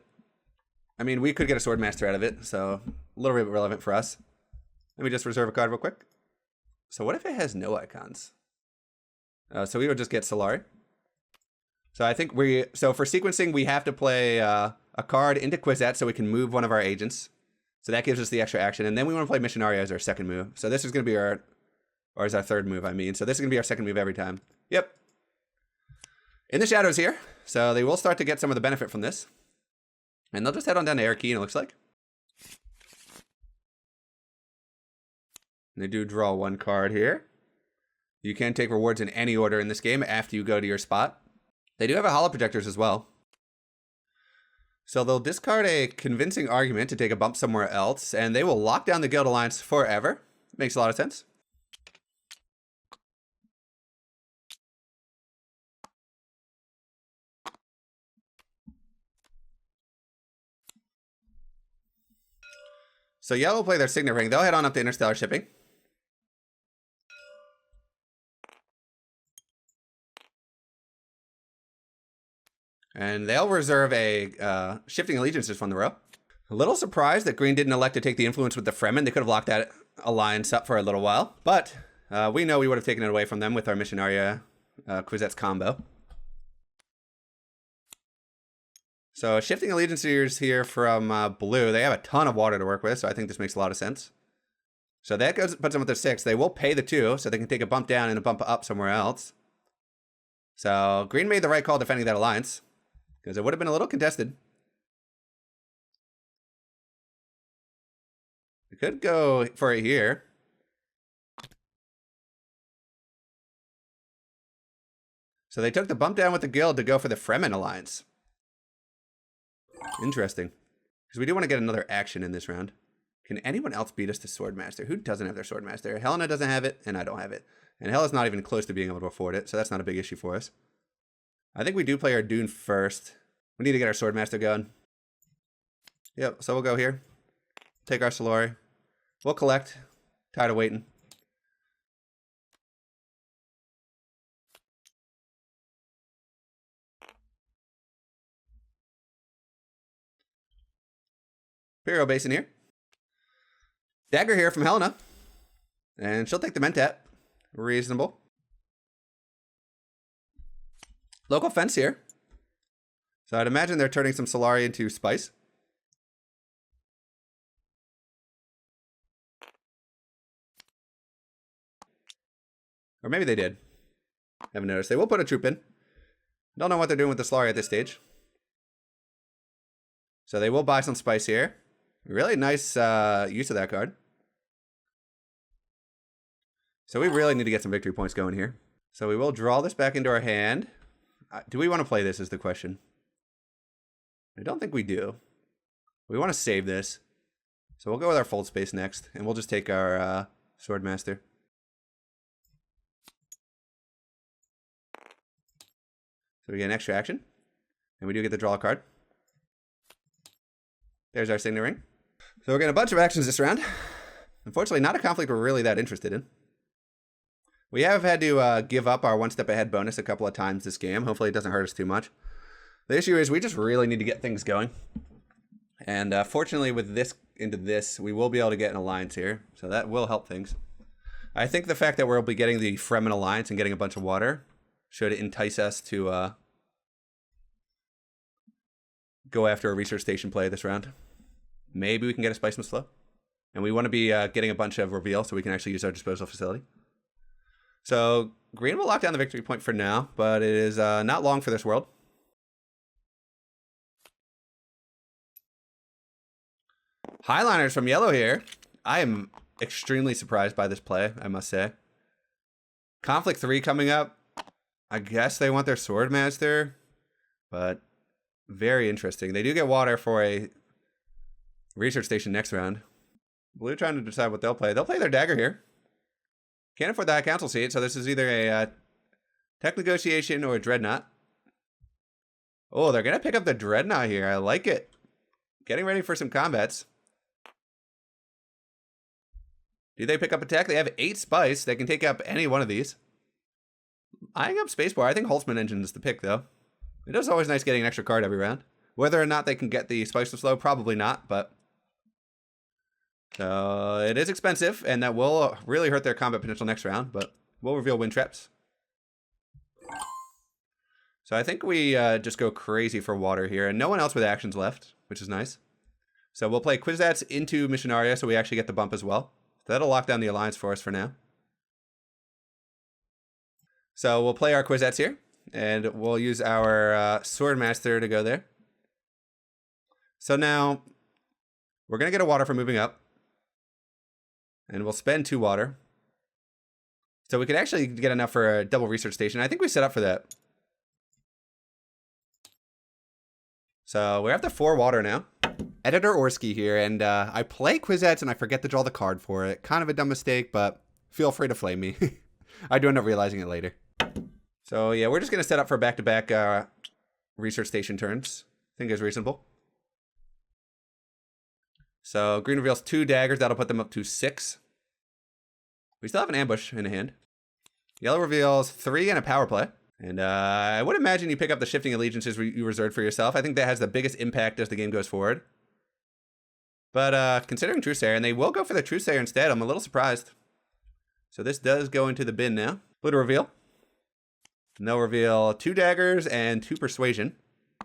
I mean, we could get a Swordmaster out of it, so a little bit relevant for us. Let me just reserve a card real quick. So what if it has no icons? So we would just get Solari. So I think so for sequencing, we have to play a card into Quizette so we can move one of our agents. So that gives us the extra action. And then we want to play Missionaria as our second move. So this is going to be or as our third move, I mean. So this is going to be our second move every time. Yep. In the shadows here. So they will start to get some of the benefit from this. And they'll just head on down to Arakeen, it looks like. And they do draw one card here. You can take rewards in any order in this game after you go to your spot. They do have a holo projectors as well. So they'll discard a convincing argument to take a bump somewhere else, and they will lock down the Guild Alliance forever. Makes a lot of sense. So yellow will play their Signet Ring. They'll head on up to Interstellar Shipping. And they'll reserve a Shifting Allegiances from the row. A little surprised that green didn't elect to take the influence with the Fremen. They could have locked that alliance up for a little while. But we know we would have taken it away from them with our Missionaria Quizette's combo. So Shifting Allegiances here from blue. They have a ton of water to work with, so I think this makes a lot of sense. So that puts them with their 6. They will pay the 2, so they can take a bump down and a bump up somewhere else. So green made the right call defending that alliance, because it would have been a little contested. We could go for it here. So they took the bump down with the guild to go for the Fremen alliance. Interesting. Because we do want to get another action in this round. Can anyone else beat us to Swordmaster? Who doesn't have their Swordmaster? Helena doesn't have it, and I don't have it. And Hela's not even close to being able to afford it, so that's not a big issue for us. I think we do play our Dune first. We need to get our Swordmaster going. Yep, so we'll go here. Take our Solari. We'll collect. Tired of waiting. Imperial base in here. Dagger here from Helena. And she'll take the Mentat. Reasonable. Local fence here. So I'd imagine they're turning some Solari into spice. Or maybe they did. Haven't noticed. They will put a troop in. Don't know what they're doing with the Solari at this stage. So they will buy some spice here. Really nice use of that card. So we really need to get some victory points going here. So we will draw this back into our hand. Do we want to play this is the question. I don't think we do. We want to save this. So we'll go with our fold space next. And we'll just take our Swordmaster. So we get an extra action. And we do get to draw a card. There's our Signet Ring. So we're getting a bunch of actions this round. Unfortunately, not a conflict we're really that interested in. We have had to give up our one step ahead bonus a couple of times this game. Hopefully it doesn't hurt us too much. The issue is we just really need to get things going. And fortunately with this into this, we will be able to get an alliance here. So that will help things. I think the fact that we'll be getting the Fremen alliance and getting a bunch of water should entice us to go after a research station play this round. Maybe we can get a Spice Mist Flow. And we want to be getting a bunch of reveal so we can actually use our disposal facility. So green will lock down the victory point for now, but it is not long for this world. Highliners from yellow here. I am extremely surprised by this play, I must say. Conflict 3 coming up. I guess they want their Swordmaster, but very interesting. They do get water for a research station next round. Blue trying to decide what they'll play. They'll play their dagger here. Can't afford that council seat, so this is either a tech negotiation or a dreadnought. Oh, they're going to pick up the dreadnought here. I like it. Getting ready for some combats. Do they pick up attack? They have 8 spice. They can take up any one of these. Eyeing up Spacebar. I think Holtzman Engine is the pick, though. It is always nice getting an extra card every round. Whether or not they can get the Spice to Slow, probably not, but... it is expensive, and that will really hurt their combat potential next round, but we'll reveal wind traps. So I think we just go crazy for water here, and no one else with actions left, which is nice. So we'll play Kwisatz into Missionaria, so we actually get the bump as well. So that'll lock down the alliance for us for now. So we'll play our Kwisatz here, and we'll use our Swordmaster to go there. So now, we're going to get a water for moving up. And we'll spend 2 water. So we could actually get enough for a double research station. I think we set up for that. So we're up to 4 water now. Editor Orski here, and I play Quizets and I forget to draw the card for it. Kind of a dumb mistake, but feel free to flame me. I do end up realizing it later. So yeah, we're just going to set up for back-to-back research station turns. I think it's reasonable. So green reveals 2 daggers. That'll put them up to 6. We still have an ambush in hand. Yellow reveals 3 and a power play. And I would imagine you pick up the shifting allegiances you reserved for yourself. I think that has the biggest impact as the game goes forward. But considering Truesayer, and they will go for the Truesayer instead, I'm a little surprised. So this does go into the bin now. Blue to reveal. And they'll reveal 2 daggers and 2 persuasion.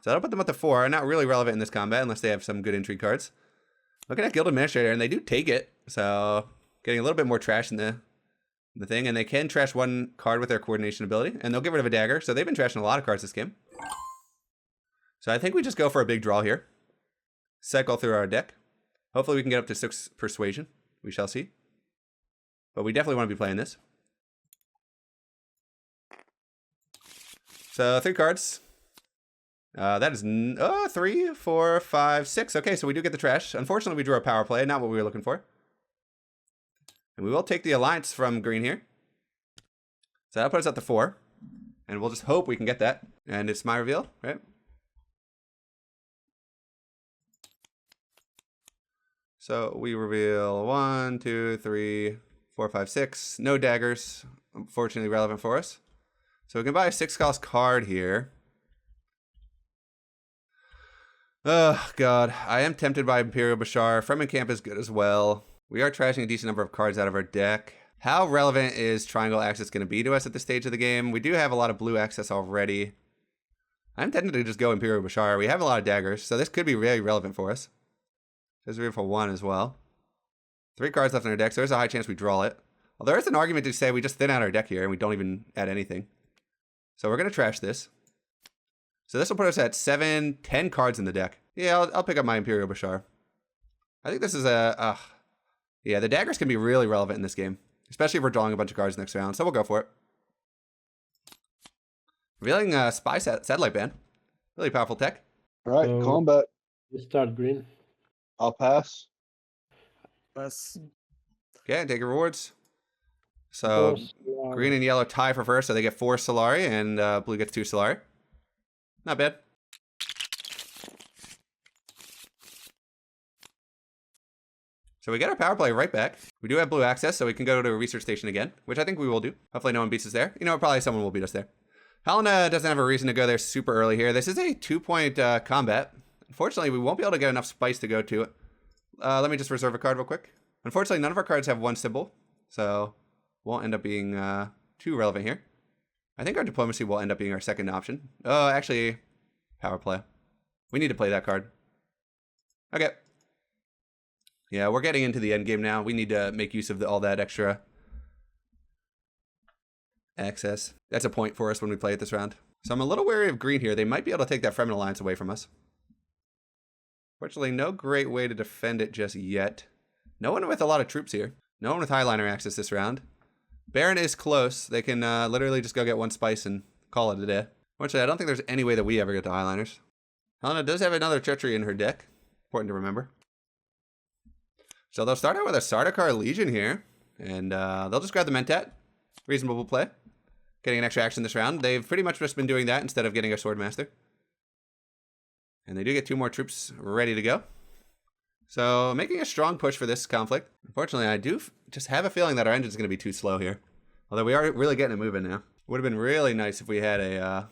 So that'll put them up to 4. Not really relevant in this combat unless they have some good intrigue cards. Looking at Guild Administrator, and they do take it. So getting a little bit more trash in the thing. And they can trash 1 card with their coordination ability. And they'll get rid of a dagger. So they've been trashing a lot of cards this game. So I think we just go for a big draw here. Cycle through our deck. Hopefully we can get up to 6 persuasion. We shall see. But we definitely want to be playing this. So 3 cards. That is 3, 4, 5, 6. Okay, so we do get the trash. Unfortunately, we drew a power play. Not what we were looking for. And we will take the alliance from green here. So that'll put us up to 4. And we'll just hope we can get that. And it's my reveal, right? So we reveal 1, 2, 3, 4, 5, 6. No daggers. Unfortunately relevant for us. So we can buy a 6-cost card here. Oh, God. I am tempted by Imperial Bashar. Fremen Camp is good as well. We are trashing a decent number of cards out of our deck. How relevant is Triangle Access going to be to us at this stage of the game? We do have a lot of blue access already. I'm tempted to just go Imperial Bashar. We have a lot of daggers, so this could be really relevant for us. There's room for 1 as well. 3 cards left in our deck, so there's a high chance we draw it. Well, there is an argument to say we just thin out our deck here and we don't even add anything. So we're going to trash this. So this will put us at 7, 10 cards in the deck. Yeah, I'll pick up my Imperial Bashar. I think this is a... yeah, the daggers can be really relevant in this game. Especially if we're drawing a bunch of cards next round. So we'll go for it. Revealing Spy Satellite Band. Really powerful tech.
All right,
So-
combat.
You start green.
I'll pass.
Pass.
Okay, take your rewards. So green and yellow tie for first, so they get 4 Solari, and blue gets 2 Solari. Not bad. So we get our power play right back. We do have blue access, so we can go to a research station again, which I think we will do. Hopefully no one beats us there. You know, probably someone will beat us there. Helena doesn't have a reason to go there super early here. This is a 2-point combat. Unfortunately, we won't be able to get enough spice to go to it. Let me just reserve a card real quick. Unfortunately, none of our cards have 1 symbol, so won't end up being too relevant here. I think our diplomacy will end up being our second option. Oh, actually, power play. We need to play that card. Okay. Yeah, we're getting into the end game now. We need to make use of all that extra access. That's a point for us when we play it this round. So I'm a little wary of green here. They might be able to take that Fremen Alliance away from us. Fortunately, no great way to defend it just yet. No one with a lot of troops here. No one with Highliner access this round. Baron is close. They can literally just go get 1 spice and call it a day. Fortunately, I don't think there's any way that we ever get to Highliners. Helena does have another treachery in her deck. Important to remember. So they'll start out with a Sardaukar Legion here. And they'll just grab the Mentat. Reasonable play. Getting an extra action this round. They've pretty much just been doing that instead of getting a Swordmaster. And they do get 2 more troops ready to go. So making a strong push for this conflict. Unfortunately, I do just have a feeling that our engine's going to be too slow here. Although we are really getting it moving now. Would have been really nice if we had a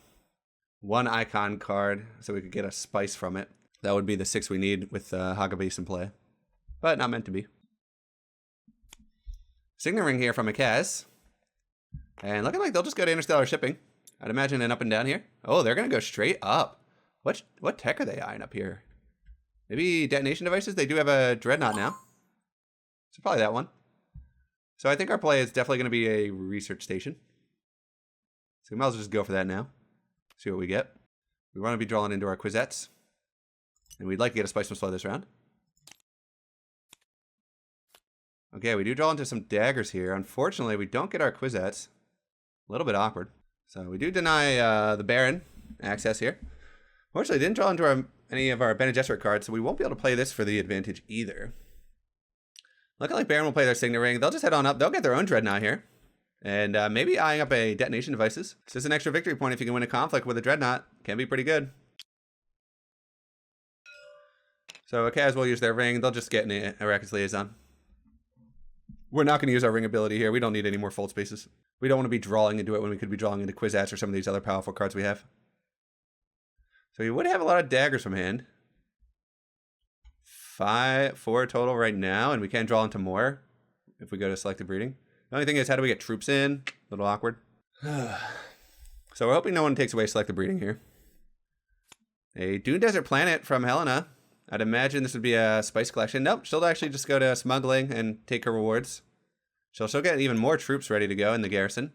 1 icon card so we could get a spice from it. That would be the 6 we need with Hagabis in play. But not meant to be. Signet Ring here from Ecaz. And looking like they'll just go to Interstellar Shipping. I'd imagine an up and down here. Oh, they're going to go straight up. What tech are they eyeing up here? Maybe detonation devices? They do have a Dreadnought now. So probably that one. So I think our play is definitely going to be a research station. So we might as well just go for that now. See what we get. We want to be drawing into our Quizets. And we'd like to get a Spice from Slow this round. Okay, we do draw into some daggers here. Unfortunately, we don't get our Quizettes. A little bit awkward. So we do deny the Baron access here. Fortunately, didn't draw into any of our Bene Gesserit cards, so we won't be able to play this for the advantage either. Looking like Baron will play their Signet Ring. They'll just head on up. They'll get their own Dreadnought here. And maybe eyeing up a Detonation Devices. It's just an extra victory point if you can win a conflict with a Dreadnought. Can be pretty good. So Ecaz will use their ring. They'll just get an Arrakis Liaison. We're not going to use our ring ability here. We don't need any more fold spaces. We don't want to be drawing into it when we could be drawing into Quizettes or some of these other powerful cards we have. So we would have a lot of daggers from hand. 4 total right now, and we can draw into more if we go to selective breeding. The only thing is, how do we get troops in? A little awkward. So we're hoping no one takes away selective breeding here. A Dune Desert Planet from Helena. I'd imagine this would be a spice collection. Nope, she'll actually just go to smuggling and take her rewards. She'll get even more troops ready to go in the garrison.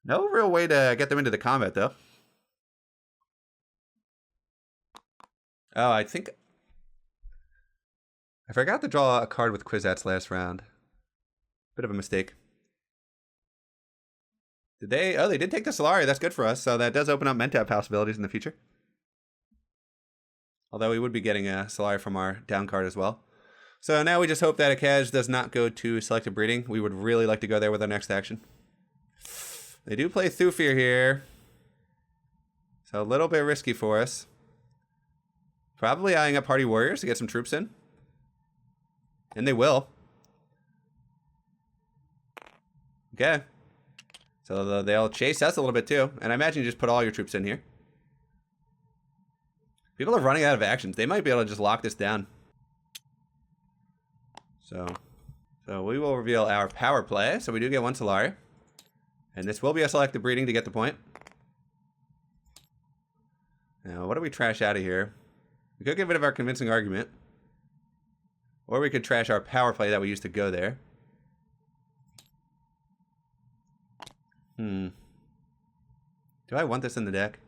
No real way to get them into the combat, though. Oh, I think I forgot to draw a card with Quizettes last round. Bit of a mistake. Did they? Oh, they did take the Solari. That's good for us. So that does open up Mentap possibilities in the future. Although we would be getting a Solari from our down card as well. So now we just hope that Ecaz does not go to selective breeding. We would really like to go there with our next action. They do play Thufir here. So a little bit risky for us. Probably eyeing up Hardy Warriors to get some troops in. And they will. Okay. So they'll chase us a little bit too. And I imagine you just put all your troops in here. People are running out of actions. They might be able to just lock this down. So we will reveal our power play. So we do get 1 Solari. And this will be a selective breeding to get the point. Now, what do we trash out of here? We could get rid of our convincing argument. Or we could trash our power play that we used to go there. Do I want this in the deck?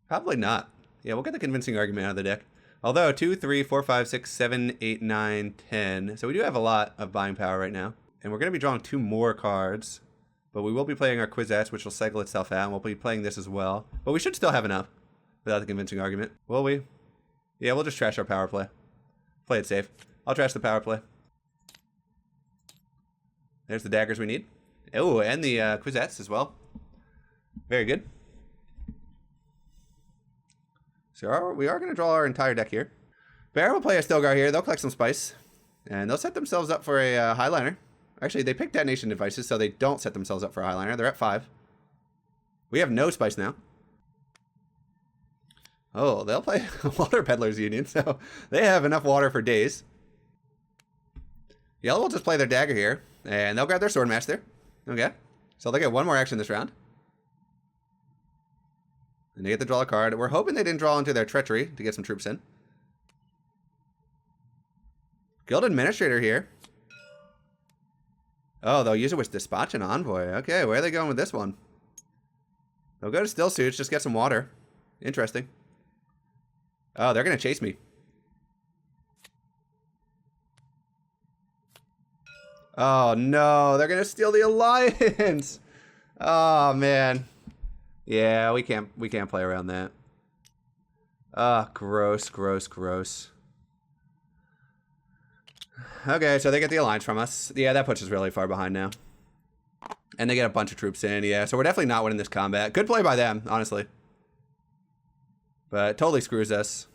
Probably not. Yeah, we'll get the convincing argument out of the deck. Although 2, 3, 4, 5, 6, 7, 8, 9, 10. So we do have a lot of buying power right now. And we're going to be drawing 2 more cards. But we will be playing our Quizettes, which will cycle itself out. And we'll be playing this as well. But we should still have enough without the convincing argument. Will we? Yeah, we'll just trash our power play. Play it safe. I'll trash the power play. There's the daggers we need. Oh, and the Quizettes as well. Very good. So we are going to draw our entire deck here. Baron will play a Stilgar here. They'll collect some spice. And they'll set themselves up for a Highliner. Actually, they picked Detonation Devices, so they don't set themselves up for a Highliner. They're at 5. We have no spice now. Oh, they'll play Water Peddlers Union, so they have enough water for days. Yellow will just play their dagger here, and they'll grab their Swordmaster. Okay, so they'll get 1 more action this round. And they get to draw a card. We're hoping they didn't draw into their Treachery to get some troops in. Guild Administrator here. Oh, they'll use it with Dispatch and Envoy. Okay, where are they going with this one? They'll go to Still Suits, just get some water. Interesting. Oh, they're going to chase me. Oh, no. They're going to steal the Alliance. Oh, man. Yeah, we can't play around that. Ah, gross, gross, gross. Okay, so they get the Alliance from us. Yeah, that puts us really far behind now. And they get a bunch of troops in. Yeah, so we're definitely not winning this combat. Good play by them, honestly. But totally screws us.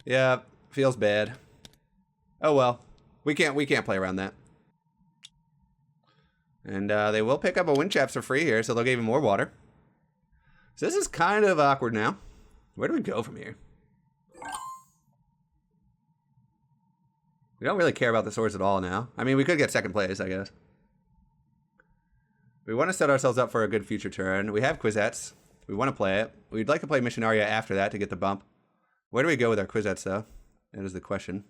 Yeah, feels bad. Oh well. We can't play around that. And they will pick up a Wind Chaps for free here, so they'll get even more water. So this is kind of awkward now. Where do we go from here? We don't really care about the swords at all now. I mean, we could get second place, I guess. We want to set ourselves up for a good future turn. We have Quizettes. We want to play it. We'd like to play Missionaria after that to get the bump. Where do we go with our Quizettes, though? That is the question.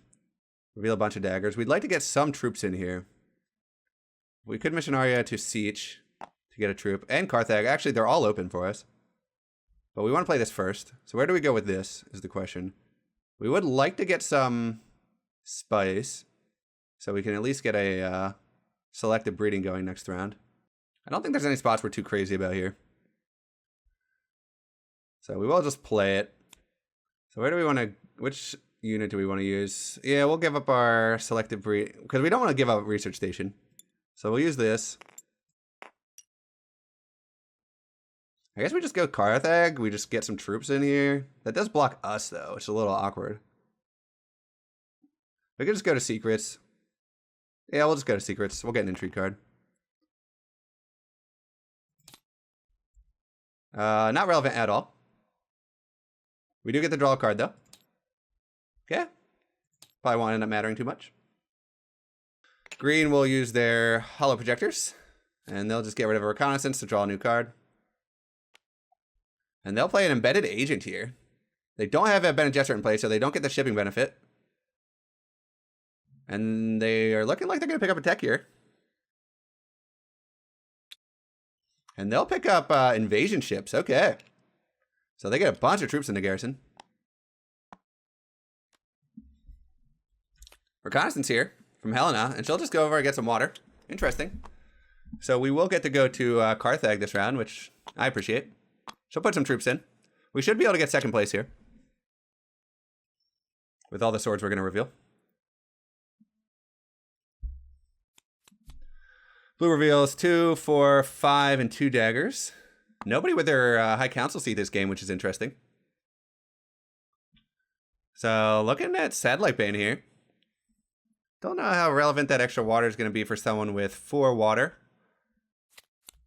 Reveal a bunch of daggers. We'd like to get some troops in here. We could Missionaria to Siege to get a troop. And Carthage. Actually, they're all open for us. But we want to play this first. So where do we go with this is the question. We would like to get some spice, so we can at least get a selective breeding going next round. I don't think there's any spots we're too crazy about here. So we will just play it. So where do we want to, which unit do we want to use? Yeah, we'll give up our selective breed, because we don't want to give up research station. So we'll use this. I guess we just go Carthag. We just get some troops in here. That does block us, though. It's a little awkward. We could just go to secrets. Yeah, we'll just go to secrets. We'll get an intrigue card. Not relevant at all. We do get to draw a card, though. Okay. Probably won't end up mattering too much. Green will use their hollow projectors. And they'll just get rid of a reconnaissance to draw a new card. And they'll play an embedded agent here. They don't have a Bene Gesserit in place, so they don't get the shipping benefit. And they are looking like they're going to pick up a tech here. And they'll pick up invasion ships. Okay. So they get a bunch of troops in the garrison. Reconnaissance here from Helena, and she'll just go over and get some water. Interesting. So we will get to go to Carthag this round, which I appreciate. She'll put some troops in. We should be able to get second place here. With all the swords we're going to reveal. Blue reveals 2, 4, 5, and 2 daggers. Nobody with their High Council seat this game, which is interesting. So looking at Satellite Bane here. Don't know how relevant that extra water is going to be for someone with 4 water.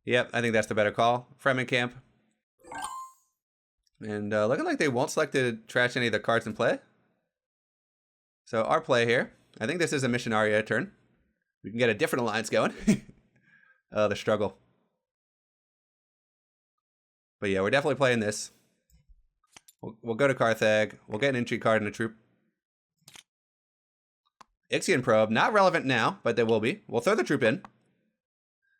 Yep, I think that's the better call. Fremen Camp. And looking like they won't select to trash any of the cards in play. So our play here. I think this is a Missionaria turn. We can get a different alliance going. The struggle. But yeah, we're definitely playing this. We'll go to Carthag. We'll get an intrigue card and a troop. Ixian Probe, not relevant now, but they will be. We'll throw the troop in.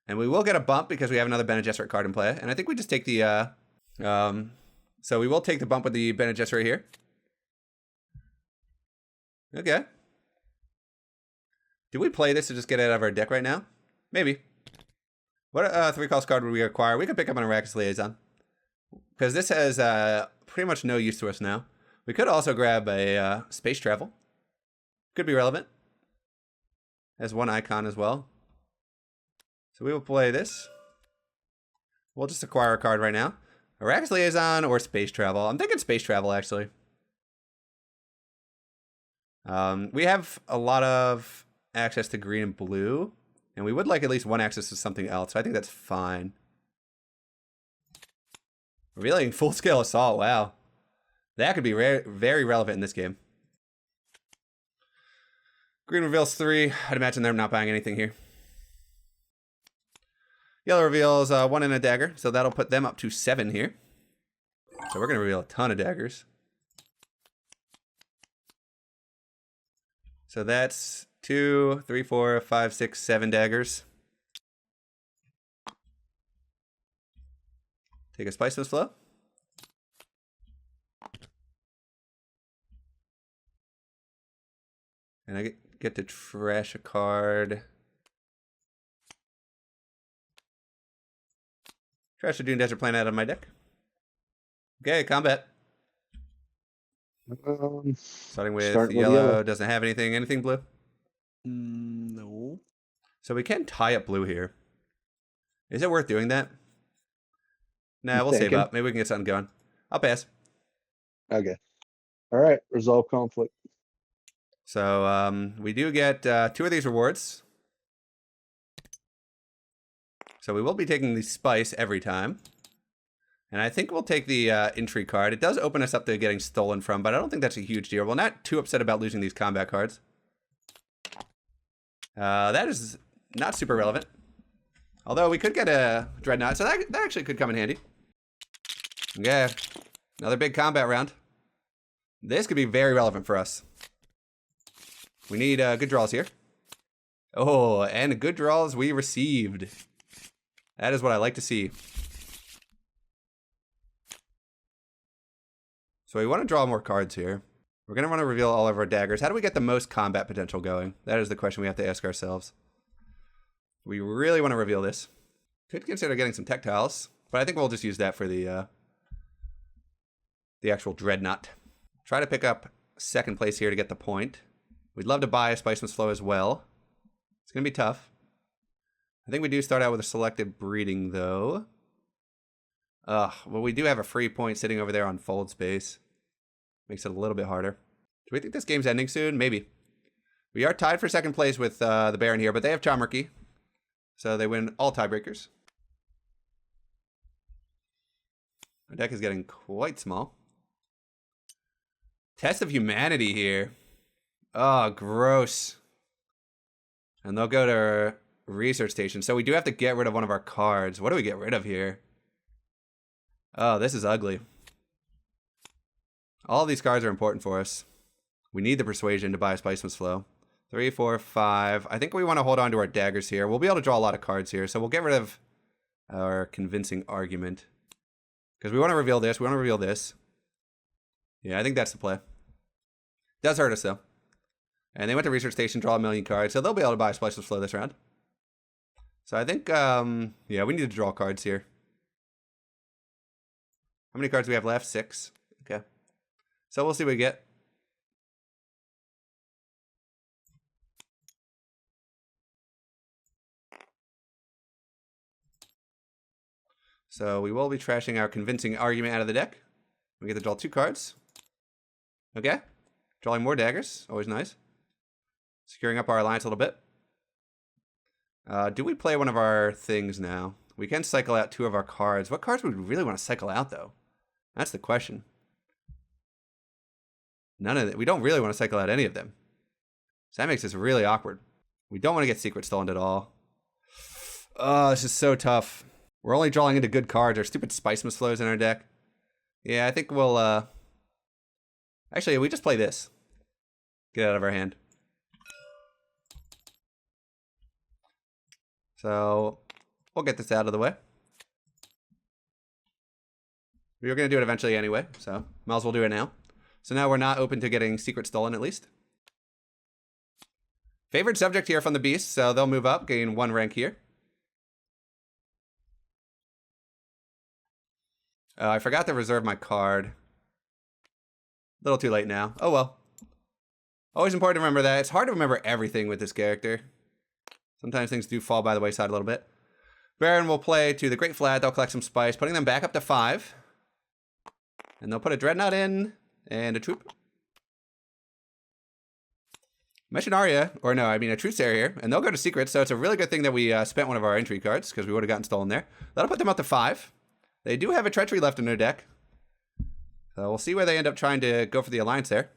And we will get a bump because we have another Bene Gesserit card in play. And I think we just take the... so we will take the bump with the Bene Gesserit here. Okay. Do we play this to just get it out of our deck right now? Maybe. What 3 cost card would we acquire? We could pick up an Arrakis Liaison. Because this has pretty much no use to us now. We could also grab a Space Travel. Could be relevant. As one icon as well. So we will play this. We'll just acquire a card right now. Arrakis Liaison or Space Travel. I'm thinking Space Travel, actually. We have a lot of access to green and blue. And we would like at least one access to something else. So I think that's fine. Revealing full-scale assault. Wow. That could be very relevant in this game. Green reveals 3. I'd imagine they're not buying anything here. Yellow reveals 1 and a dagger. So that'll put them up to 7 here. So we're going to reveal a ton of daggers. So that's 2, 3, 4, 5, 6, 7 daggers. Take a Spiceless Flow. And I get to trash a card. Trash a Dune Desert Planet out of my deck. Okay, combat. Starting with yellow. Doesn't have anything. Anything blue?
No.
So we can tie up blue here. Is it worth doing that? Nah, we'll save up. Maybe we can get something going. I'll pass.
Okay. All right. Resolve conflict.
So we do get 2 of these rewards. So we will be taking the spice every time. And I think we'll take the intrigue card. It does open us up to getting stolen from, but I don't think that's a huge deal. We're not too upset about losing these combat cards. That is not super relevant. Although we could get a Dreadnought, so that actually could come in handy. Okay, another big combat round. This could be very relevant for us. We need good draws here. Oh, and good draws we received. That is what I like to see. So we want to draw more cards here. We're going to want to reveal all of our daggers. How do we get the most combat potential going? That is the question we have to ask ourselves. We really want to reveal this. Could consider getting some tech tiles, but I think we'll just use that for the actual dreadnought. Try to pick up second place here to get the point. We'd love to buy a Spiceman's Flow as well. It's going to be tough. I think we do start out with a selective breeding, though. Well, we do have a free point sitting over there on fold space. Makes it a little bit harder. Do we think this game's ending soon? Maybe. We are tied for second place with the Baron here, but they have Chomurky. So they win all tiebreakers. Our deck is getting quite small. Test of Humanity here. Oh, gross. And they'll go to Research Station. So we do have to get rid of one of our cards. What do we get rid of here? Oh, this is ugly. All these cards are important for us. We need the Persuasion to buy a Spiceman's Flow. 3, 4, 5. I think we want to hold on to our daggers here. We'll be able to draw a lot of cards here. So we'll get rid of our Convincing Argument. Because we want to reveal this. We want to reveal this. Yeah, I think that's the play. Does hurt us, though. And they went to Research Station, draw a million cards. So they'll be able to buy a Spiceman's Flow this round. So I think, yeah, we need to draw cards here. How many cards do we have left? 6. Okay. So we'll see what we get. So we will be trashing our Convincing Argument out of the deck. We get to draw 2 cards. Okay. Drawing more daggers. Always nice. Securing up our alliance a little bit. Do we play one of our things now? We can cycle out 2 of our cards. What cards would we really want to cycle out, though? That's the question. None of it. We don't really want to cycle out any of them. So that makes this really awkward. We don't want to get Secret Stolen at all. Oh, this is so tough. We're only drawing into good cards. Our stupid Spiceman's Flows in our deck. Yeah, I think we'll, actually, we just play this. Get it out of our hand. So, we'll get this out of the way. We were going to do it eventually anyway, so might as well do it now. So now we're not open to getting Secret Stolen, at least. Favorite subject here from the Beast, so they'll move up, gain 1 rank here. I forgot to reserve my card. A little too late now. Oh well. Always important to remember that. It's hard to remember everything with this character. Sometimes things do fall by the wayside a little bit. Baron will play to the Great Flat. They'll collect some spice, putting them back up to 5. And they'll put a Dreadnought in and a Troop. Missionaria, or no, I mean a Truthsayer here. And they'll go to Secret, so it's a really good thing that we spent one of our entry cards, because we would have gotten stolen there. That'll put them up to 5. They do have a Treachery left in their deck. So we'll see where they end up trying to go for the alliance there.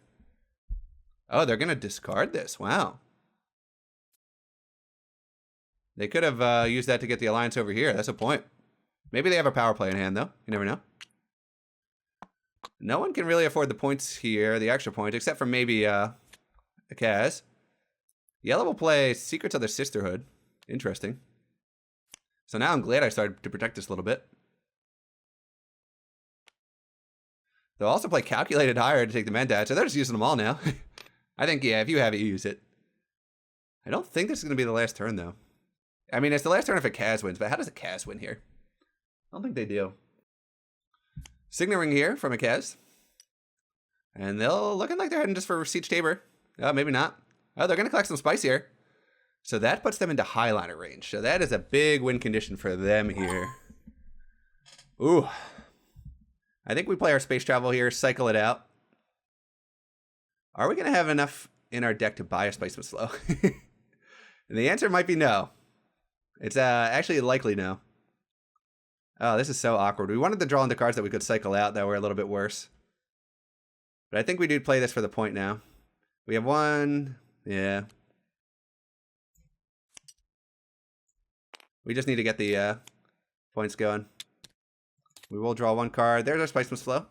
Oh, they're going to discard this. Wow. They could have used that to get the alliance over here. That's a point. Maybe they have a power play in hand, though. You never know. No one can really afford the points here, the extra point, except for maybe Ecaz. Yellow will play Secrets of the Sisterhood. Interesting. So now I'm glad I started to protect this a little bit. They'll also play Calculated Hire to take the Mentat, so they're just using them all now. I think, yeah, if you have it, you use it. I don't think this is going to be the last turn, though. I mean, it's the last turn if a Kaz wins, but how does a Kaz win here? I don't think they do. Signet Ring here from a Kaz. And they'll looking like they're heading just for Siege Tabor. Oh, maybe not. Oh, they're going to collect some spice here. So that puts them into Highliner range. So that is a big win condition for them here. Ooh. I think we play our space travel here, cycle it out. Are we going to have enough in our deck to buy a Spiceman's Flow? And the answer might be no. It's actually likely no. Oh, this is so awkward. We wanted to draw into cards that we could cycle out that were a little bit worse. But I think we do play this for the point now. We have 1. Yeah. We just need to get the points going. We will draw 1 card. There's our Spiceman's Flow.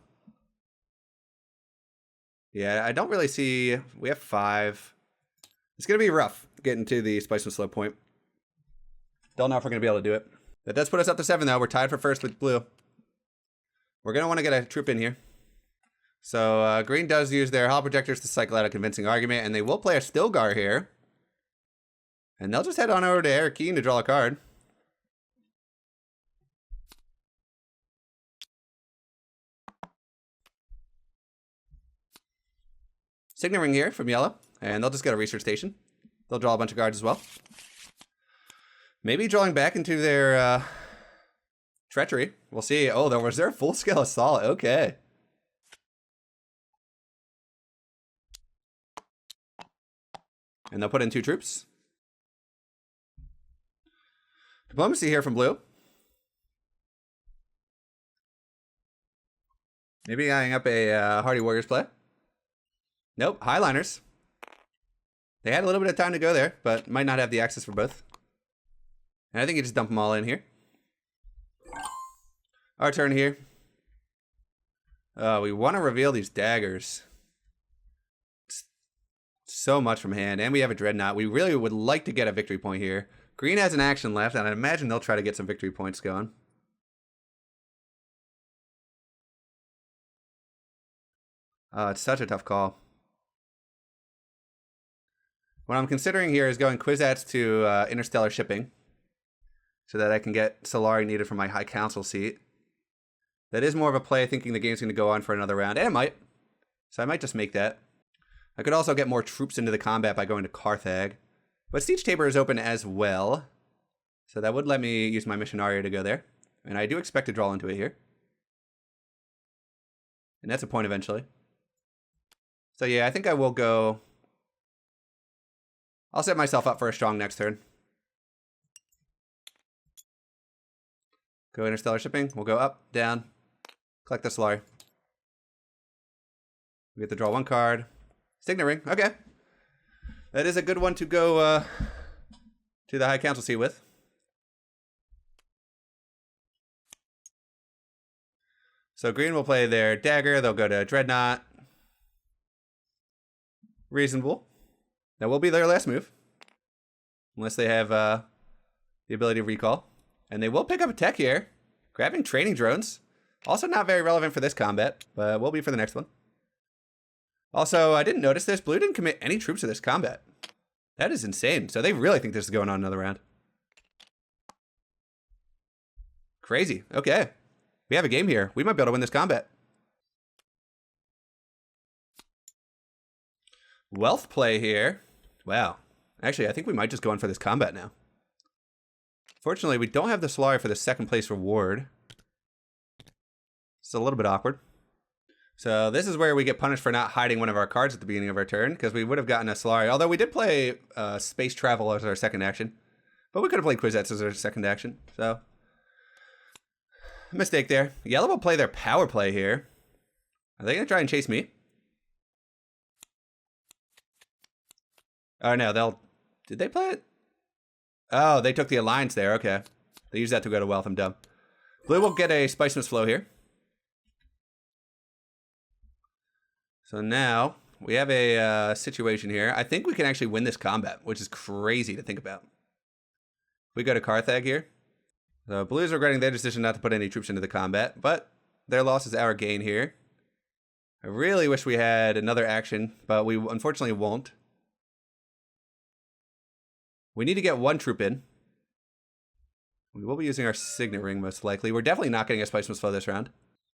Yeah, I don't really see... We have 5. It's going to be rough getting to the Spiceman's Flow point. Don't know if we're going to be able to do it. That does put us up to 7, though. We're tied for first with blue. We're going to want to get a troop in here. So green does use their hall projectors to cycle out a convincing argument, and they will play a Stilgar here. And they'll just head on over to Eric Keane to draw a card. Signet Ring here from yellow, and they'll just get a research station. They'll draw a bunch of cards as well. Maybe drawing back into their treachery. We'll see. Oh, there was their full-scale assault. Okay. And they'll put in 2 troops. Diplomacy here from blue. Maybe eyeing up a Hardy Warriors play. Nope, Highliners. They had a little bit of time to go there, but might not have the access for both. And I think you just dump them all in here. Our turn here. We want to reveal these daggers. So much from hand, and we have a Dreadnought. We really would like to get a victory point here. Green has an action left, and I imagine they'll try to get some victory points going. It's such a tough call. What I'm considering here is going Kwisatz to Interstellar Shipping, so that I can get Solari needed for my High Council seat. That is more of a play, thinking the game's going to go on for another round, and it might. So I might just make that. I could also get more troops into the combat by going to Carthag. But Siege Tabor is open as well. So that would let me use my Missionaria to go there. And I do expect to draw into it here. And that's a point eventually. So yeah, I think I will go... I'll set myself up for a strong next turn. Go Interstellar Shipping. We'll go up, down, collect the Solari. We get to draw 1 card. Signet Ring, okay. That is a good one to go to the High Council seat with. So green will play their dagger. They'll go to Dreadnought. Reasonable. That will be their last move. Unless they have the ability to recall. And they will pick up a tech here. Grabbing training drones. Also not very relevant for this combat, but will be for the next one. Also, I didn't notice this. Blue didn't commit any troops to this combat. That is insane. So they really think this is going on another round. Crazy. Okay. We have a game here. We might be able to win this combat. Wealth play here. Wow. Actually, I think we might just go in for this combat now. Fortunately, we don't have the Solari for the 2nd place reward. It's a little bit awkward. So this is where we get punished for not hiding one of our cards at the beginning of our turn, because we would have gotten a Solari. Although we did play Space Travel as our 2nd action. But we could have played Kwisatz as our 2nd action. So, mistake there. Yellow will play their power play here. Are they going to try and chase me? Oh, no, they'll... Did they play it? Oh, they took the Alliance there. Okay. They used that to go to Wealth. I'm dumb. Blue will get a Spicemas Flow here. So now, we have a situation here. I think we can actually win this combat, which is crazy to think about. We go to Carthag here. So Blue's regretting their decision not to put any troops into the combat, but their loss is our gain here. I really wish we had another action, but we unfortunately won't. We need to get 1 troop in. We will be using our Signet Ring most likely. We're definitely not getting a Spicemas Flow this round.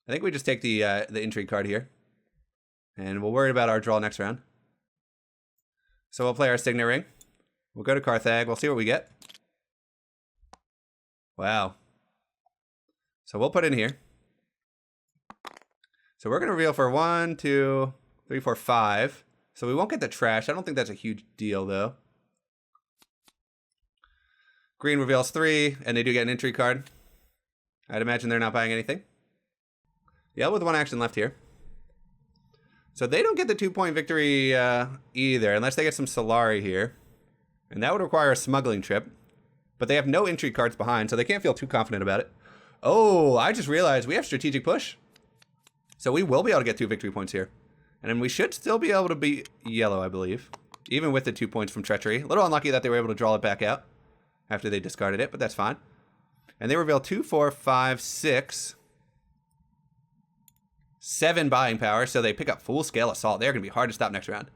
I think we just take the Intrigue card here. And we'll worry about our draw next round. So we'll play our Signet Ring. We'll go to Carthag. We'll see what we get. Wow. So we'll put in here. So we're going to reveal for 1, 2, 3, 4, 5. So we won't get the trash. I don't think that's a huge deal, though. Green reveals 3, and they do get an entry card. I'd imagine they're not buying anything. Yellow with 1 action left here. So they don't get the 2-point victory either, unless they get some Solari here. And that would require a smuggling trip. But they have no entry cards behind, so they can't feel too confident about it. Oh, I just realized we have strategic push. So we will be able to get 2 victory points here. And then we should still be able to beat yellow, I believe. Even with the 2 points from treachery. A little unlucky that they were able to draw it back out after they discarded it, but that's fine. And they reveal 2, 4, 5, 6. 7 buying power, so they pick up full scale assault. They're going to be hard to stop next round.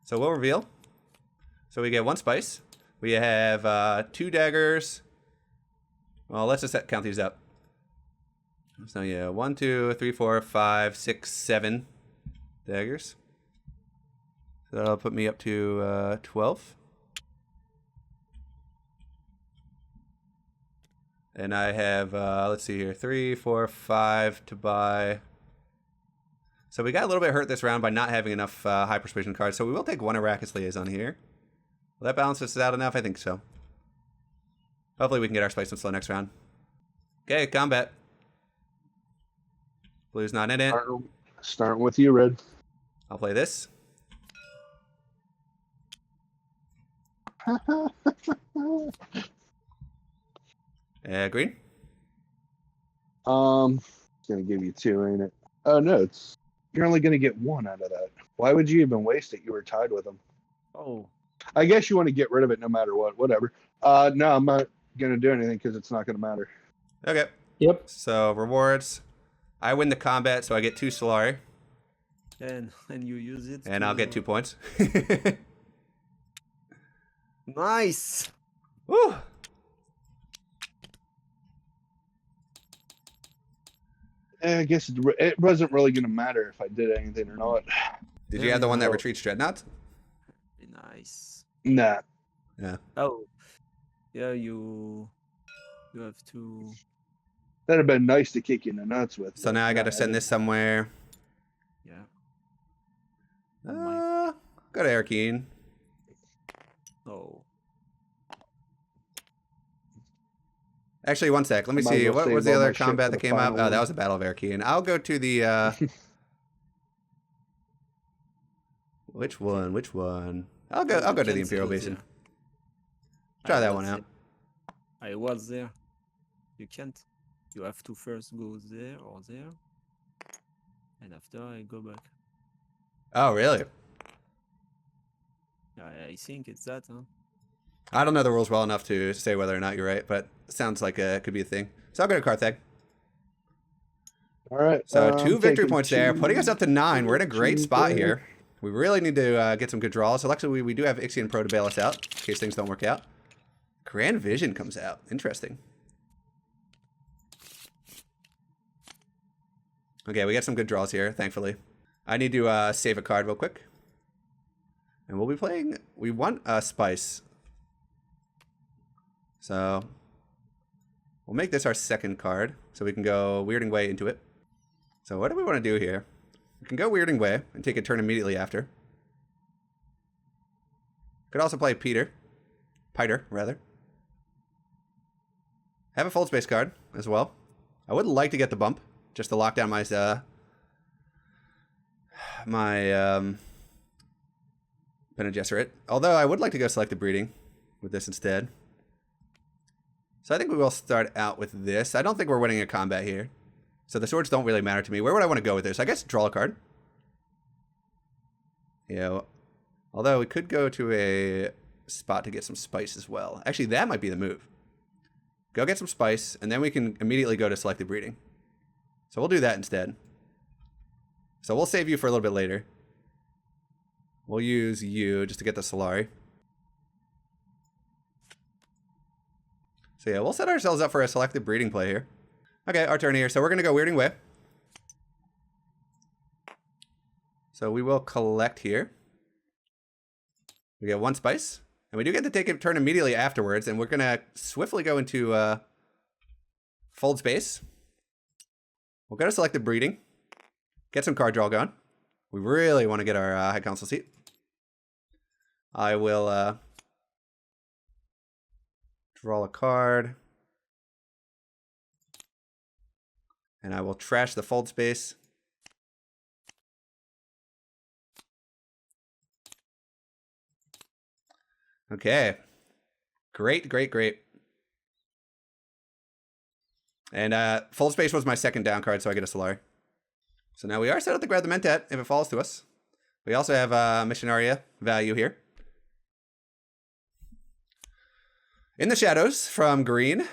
So we'll reveal. So we get 1 spice. We have 2 daggers. Well, let's just count these up. So yeah, 1, 2, 3, 4, 5, 6, 7 daggers. So that'll put me up to 12. And I have, let's see here, 3, 4, 5 to buy. So we got a little bit hurt this round by not having enough high persuasion cards. So we will take 1 Arrakis Liaison here. Will that balance us out enough? I think so. Hopefully we can get our spice and slow next round. Okay, combat. Blue's not in it.
Starting with you, Red.
I'll play this. Green.
It's gonna give you 2, ain't it? Oh no, you're only gonna get 1 out of that. Why would you even waste it? You were tied with them.
Oh.
I guess you want to get rid of it no matter what. Whatever. No, I'm not gonna do anything because it's not gonna matter.
Okay.
Yep.
So rewards. I win the combat, so I get 2 Solari.
And you use it.
And I'll get 2 points.
Nice.
Woo!
I guess it wasn't really gonna matter if I did anything or not.
Did you have the one that retreats Dreadnought?
Nice.
Nah.
Yeah.
Oh. Yeah, you have to.
That'd have been nice to kick you in the nuts with.
So now I got to send this somewhere.
Yeah.
Go to Arkeen.
Oh.
Actually, one sec. Let me
Might as
see.
well
What
save
was the
all
other
my shit
combat
for
that
the
came up?
final
Oh, that
one.
was the Battle of Arkeen. I'll go to the... Which one? Which one? I'll go to the Imperial Basin. Try that one out.
I was there. You can't. You have to first go there or there. And after I go back.
Oh, really?
I think it's that, huh?
I don't know the rules well enough to say whether or not you're right, but it sounds like it could be a thing. So I'll go to Carthag.
All right.
So 2 victory
taking
points there,
2,
putting us up to 9. We're in a great
2
spot
there.
here. We really need to get some good draws. So luckily we do have Ixion Pro to bail us out in case things don't work out. Grand Vision comes out. Interesting. Okay, we got some good draws here, thankfully. I need to save a card real quick. And we'll be playing... We want a Spice. So... We'll make this our second card, so we can go Weirding Way into it. So what do we want to do here? We can go Weirding Way and take a turn immediately after. Could also play Piter, rather. Have a Fold Space card as well. I would like to get the bump, just to lock down my Bene Gesserit. Although I would like to go Selective Breeding with this instead. So I think we will start out with this. I don't think we're winning a combat here. So the swords don't really matter to me. Where would I want to go with this? I guess draw a card. Yeah. Although we could go to a spot to get some spice as well. Actually, that might be the move. Go get some spice, and then we can immediately go to Selective Breeding. So we'll do that instead. So we'll save you for a little bit later. We'll use you just to get the Solari. So yeah, we'll set ourselves up for a Selective Breeding play here. Okay, our turn here. So we're going to go Weirding Way. So we will collect here. We get 1 spice. And we do get to take a turn immediately afterwards. And we're going to swiftly go into Fold Space. We'll go to Selective Breeding. Get some card draw going. We really want to get our High Council seat. I will draw a card. And I will trash the Fold Space. Okay. Great, great, great. And Fold Space was my second down card, so I get a Solari. So now we are set up to grab the Mentat if it falls to us. We also have Missionaria value here. In the shadows from green.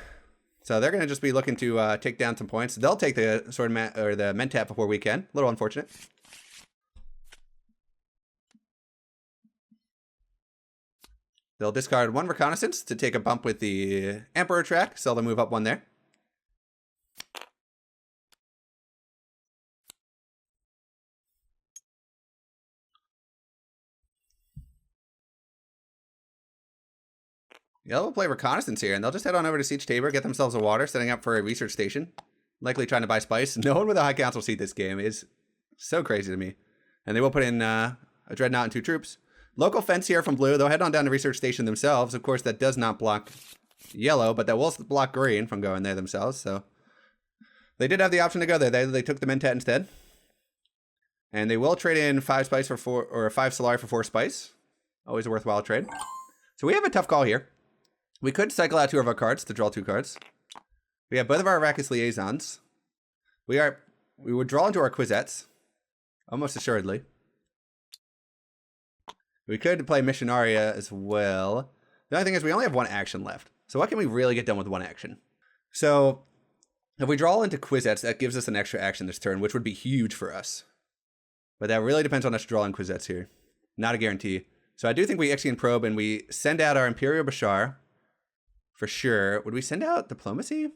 So they're going to just be looking to take down some points. They'll take the sword or the Mentat before we can. A little unfortunate. They'll discard 1 reconnaissance to take a bump with the Emperor track, so they'll move up 1 there. Yellow will play reconnaissance here, and they'll just head on over to Siege Tabor, get themselves a water, setting up for a research station. Likely trying to buy spice. No one with a high council seat this game is so crazy to me. And they will put in a Dreadnought and 2 troops. Local fence here from blue. They'll head on down to research station themselves. Of course, that does not block yellow, but that will block green from going there themselves. So they did have the option to go there. They took the Mentat instead. And they will trade in 5 spice for 4, or 5 Solari for 4 spice. Always a worthwhile trade. So we have a tough call here. We could cycle out 2 of our cards to draw 2 cards. We have both of our Arrakis liaisons. We would draw into our Quizettes, almost assuredly. We could play Missionaria as well. The only thing is we only have 1 action left. So what can we really get done with 1 action? So if we draw into Quizettes, that gives us an extra action this turn, which would be huge for us. But that really depends on us drawing Quizettes here. Not a guarantee. So I do think we Ixian Probe and we send out our Imperial Bashar. For sure. Would we send out Diplomacy?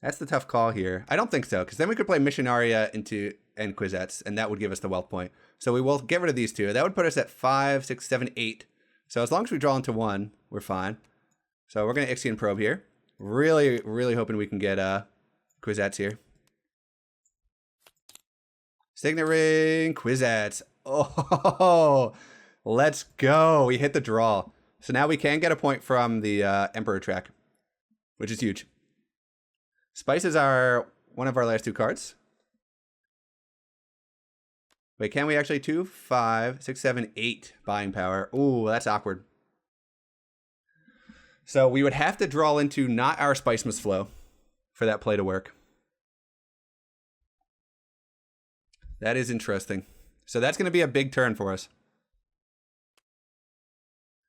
That's the tough call here. I don't think so, because then we could play Missionaria into and Quizettes, and that would give us the wealth point. So we will get rid of these 2. That would put us at 5, 6, 7, 8. So as long as we draw into 1, we're fine. So we're going to Ixian Probe here. Really, really hoping we can get Quizettes here. Signet Ring, Quizettes. Oh, let's go. We hit the draw. So now we can get a point from the Emperor track, which is huge. Spices are one of our last 2 cards. Wait, can we actually 2, 5, 6, 7, 8 buying power? Ooh, that's awkward. So we would have to draw into not our Spice Must Flow for that play to work. That is interesting. So that's going to be a big turn for us.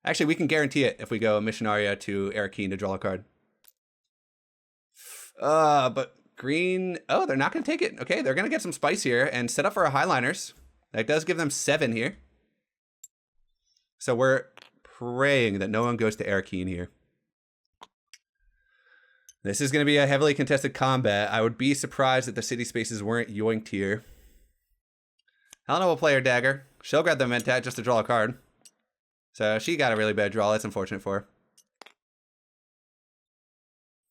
Actually, we can guarantee it if we go Missionaria to Arakeen to draw a card. But green... Oh, they're not going to take it. Okay, they're going to get some spice here and set up for our Highliners. That does give them 7 here. So we're praying that no one goes to Arakeen here. This is going to be a heavily contested combat. I would be surprised if the city spaces weren't yoinked here. Helena will play her dagger. She'll grab the Mentat just to draw a card. So she got a really bad draw. That's unfortunate for her.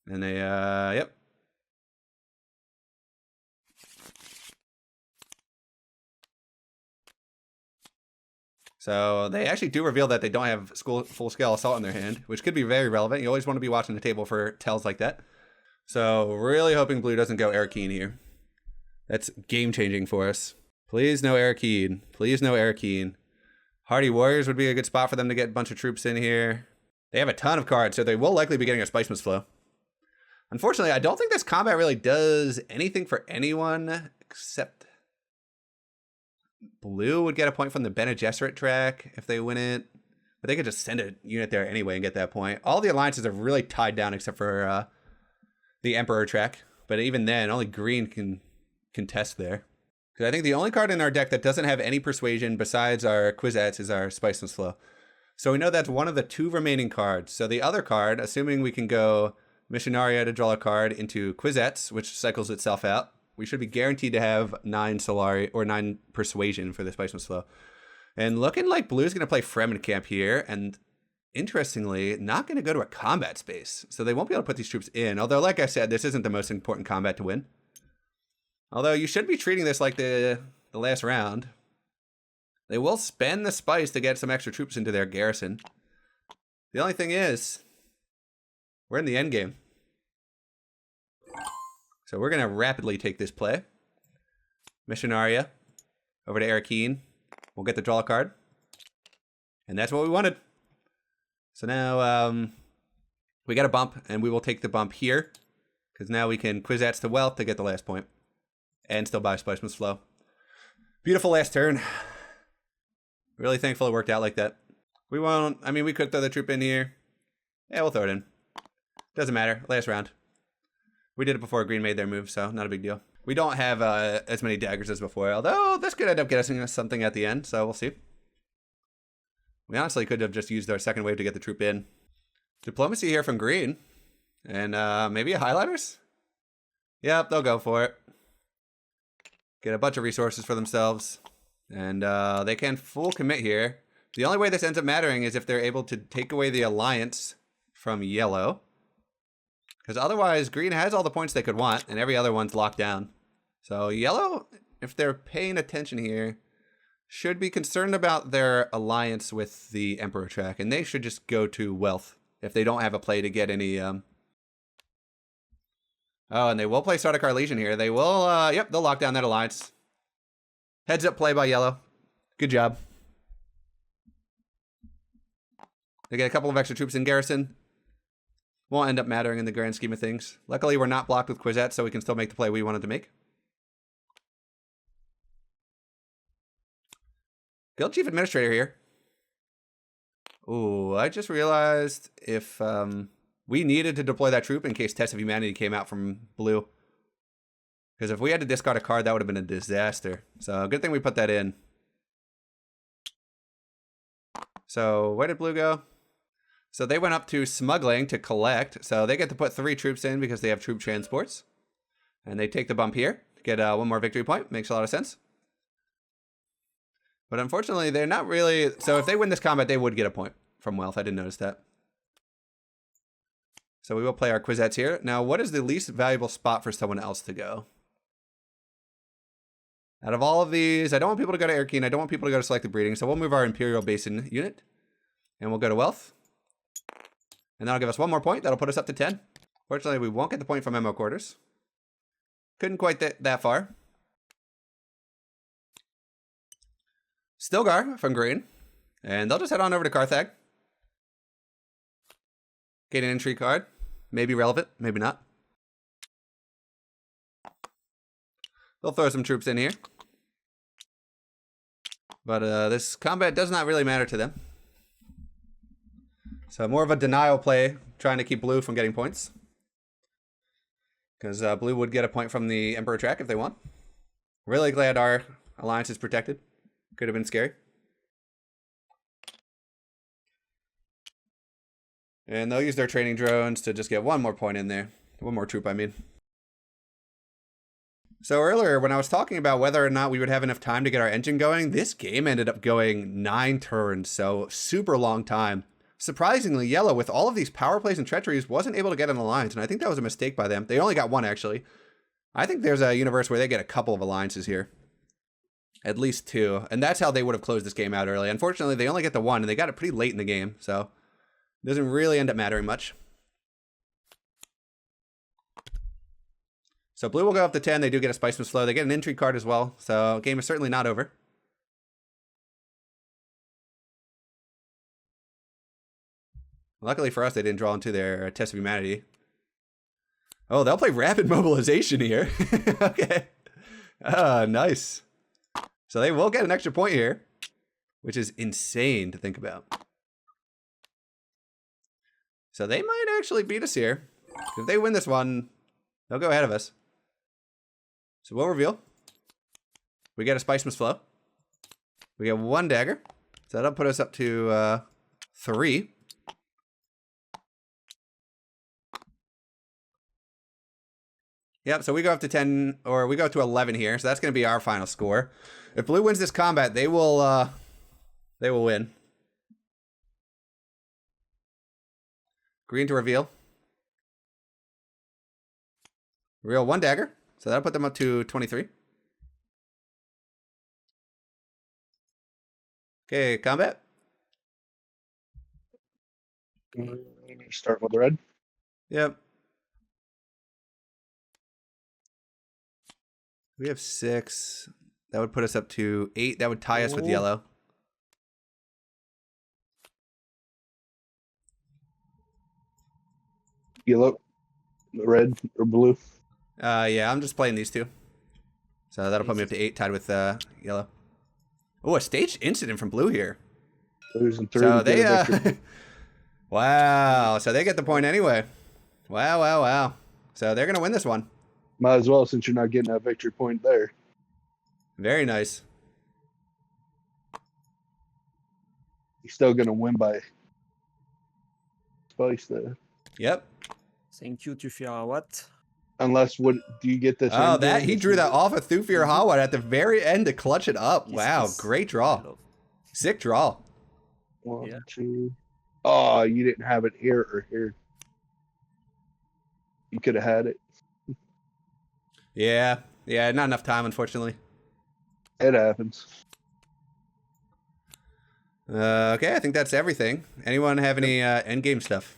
And they, yep. So they actually do reveal that they don't have full-scale assault in their hand, which could be very relevant. You always want to be watching the table for tells like that. So really hoping blue doesn't go Arakeen here. That's game-changing for us. Please no Arakeen. Please no Arakeen. Hardy Warriors would be a good spot for them to get a bunch of troops in here. They have a ton of cards, so they will likely be getting a Spice Must Flow. Unfortunately, I don't think this combat really does anything for anyone except blue would get a point from the Bene Gesserit track if they win it. But they could just send a unit there anyway and get that point. All the alliances are really tied down except for the Emperor track. But even then, only green can contest there. Because I think the only card in our deck that doesn't have any persuasion besides our Quizettes is our Spice Must Flow. So we know that's one of the 2 remaining cards. So the other card, assuming we can go Missionaria to draw a card into Quizettes, which cycles itself out, we should be guaranteed to have 9 Solari or 9 persuasion for the Spice Must Flow. And looking like blue's going to play Fremenkamp here, and interestingly, not going to go to a combat space. So they won't be able to put these troops in. Although, like I said, this isn't the most important combat to win. Although you should be treating this like the last round. They will spend the spice to get some extra troops into their garrison. The only thing is, we're in the end game. So we're going to rapidly take this play. Missionaria over to Arakeen. We'll get the draw card. And that's what we wanted. So now we got a bump, and we will take the bump here. Because now we can Quizettes to wealth to get the last point. And still buy Spice Must Flow. Beautiful last turn. Really thankful it worked out like that. We won't... I mean, we could throw the troop in here. Yeah, we'll throw it in. Doesn't matter. Last round. We did it before green made their move, so not a big deal. We don't have as many daggers as before, although this could end up getting us something at the end, so we'll see. We honestly could have just used our second wave to get the troop in. Diplomacy here from green. And maybe a highlighters? Yep, they'll go for it. Get a bunch of resources for themselves. And they can full commit here. The only way this ends up mattering is if they're able to take away the alliance from yellow. Because otherwise, green has all the points they could want, and every other one's locked down. So yellow, if they're paying attention here, should be concerned about their alliance with the Emperor track, and they should just go to wealth if they don't have a play to get any... Oh, and they will play Sardaukar Legion here. They will, yep, they'll lock down that alliance. Heads up play by yellow. Good job. They get a couple of extra troops in garrison. Won't end up mattering in the grand scheme of things. Luckily, we're not blocked with Quizette, so we can still make the play we wanted to make. Guild Chief Administrator here. Ooh, I just realized if we needed to deploy that troop in case Test of Humanity came out from blue. Because if we had to discard a card, that would have been a disaster. So good thing we put that in. So where did blue go? So they went up to smuggling to collect. So they get to put 3 troops in because they have troop transports. And they take the bump here. Get 1 more victory point. Makes a lot of sense. But unfortunately, they're not really... So if they win this combat, they would get a point from wealth. I didn't notice that. So we will play our Quizettes here. Now, what is the least valuable spot for someone else to go? Out of all of these, I don't want people to go to Erkine. I don't want people to go to Selective Breeding. So we'll move our Imperial Basin unit. And we'll go to wealth. And that'll give us 1 more point. That'll put us up to 10. Fortunately, we won't get the point from MO quarters. Couldn't quite that far. Stilgar from green. And they'll just head on over to Carthag. Get an entry card. Maybe relevant, maybe not. They'll throw some troops in here. But this combat does not really matter to them. So more of a denial play, trying to keep blue from getting points. Because blue would get a point from the Emperor track if they want. Really glad our alliance is protected. Could have been scary. And they'll use their training drones to just get 1 more point in there. 1 more troop, I mean. So earlier, when I was talking about whether or not we would have enough time to get our engine going, this game ended up going 9 turns, so super long time. Surprisingly, yellow, with all of these power plays and treacheries, wasn't able to get an alliance, and I think that was a mistake by them. They only got 1, actually. I think there's a universe where they get a couple of alliances here. At least 2, and that's how they would have closed this game out early. Unfortunately, they only get the 1, and they got it pretty late in the game, so it doesn't really end up mattering much. So blue will go up to 10. They do get a Spice Move Slow. They get an entry card as well, so game is certainly not over. Luckily for us, they didn't draw into their Test of Humanity. Oh, they'll play Rapid Mobilization here. Okay. Nice. So they will get an extra point here, which is insane to think about. So they might actually beat us here. If they win this one, they'll go ahead of us. So we'll reveal. We get a Spice Must Flow. We get 1 dagger. So that'll put us up to 3. Yep, so we go up to 10, or we go up to 11 here. So that's going to be our final score. If blue wins this combat, they will win. Green to reveal. Reveal 1 dagger. So that'll put them up to 23. Okay, combat.
Start with red.
Yep. We have 6. That would put us up to 8. That would tie us with yellow.
Yellow, red, or blue.
Yeah, I'm just playing these 2. So that'll put me up to 8, tied with yellow. Oh, a staged incident from blue here.
Losing 3.
So they, wow. So they get the point anyway. Wow, wow, wow. So they're going to win this one.
Might as well, since you're not getting that victory point there.
Very nice.
You're still gonna win by spice though.
Yep.
Thank you to Firawat.
Unless what do you get this?
Oh,
end
that
game?
he
This
drew
is-
that off of Thufir Hawat at the very end to clutch it up.
Yes,
Wow,
yes.
great
I
draw.
love-
Sick draw.
One,
Yeah.
two. Oh, you didn't have it here or here. You could have had it.
Yeah, not enough time, unfortunately.
It happens.
Okay, I think that's everything. Anyone have any end game stuff?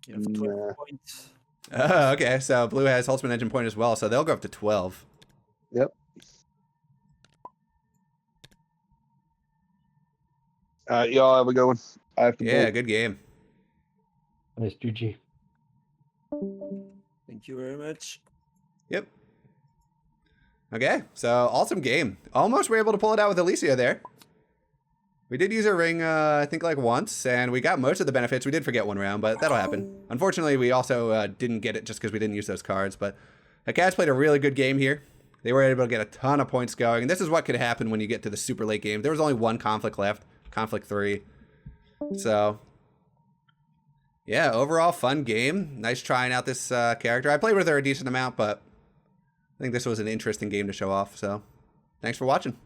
You have 12
Nah.
points.
Okay, so Blue has Holtzman engine point as well, so they'll go up to 12.
Yep. Y'all have a good one. I have to.
Yeah,
bolt.
good game.
Nice GG.
Thank you very much.
Yep. Okay, so awesome game. Almost were able to pull it out with Alicia there. We did use her ring, I think, like once, and we got most of the benefits. We did forget one round, but that'll happen. Unfortunately, we also didn't get it just because we didn't use those cards, but Ecaz played a really good game here. They were able to get a ton of points going, and this is what could happen when you get to the super late game. There was only one conflict left, conflict 3. So, yeah, overall fun game. Nice trying out this character. I played with her a decent amount, but I think this was an interesting game to show off, so thanks for watching.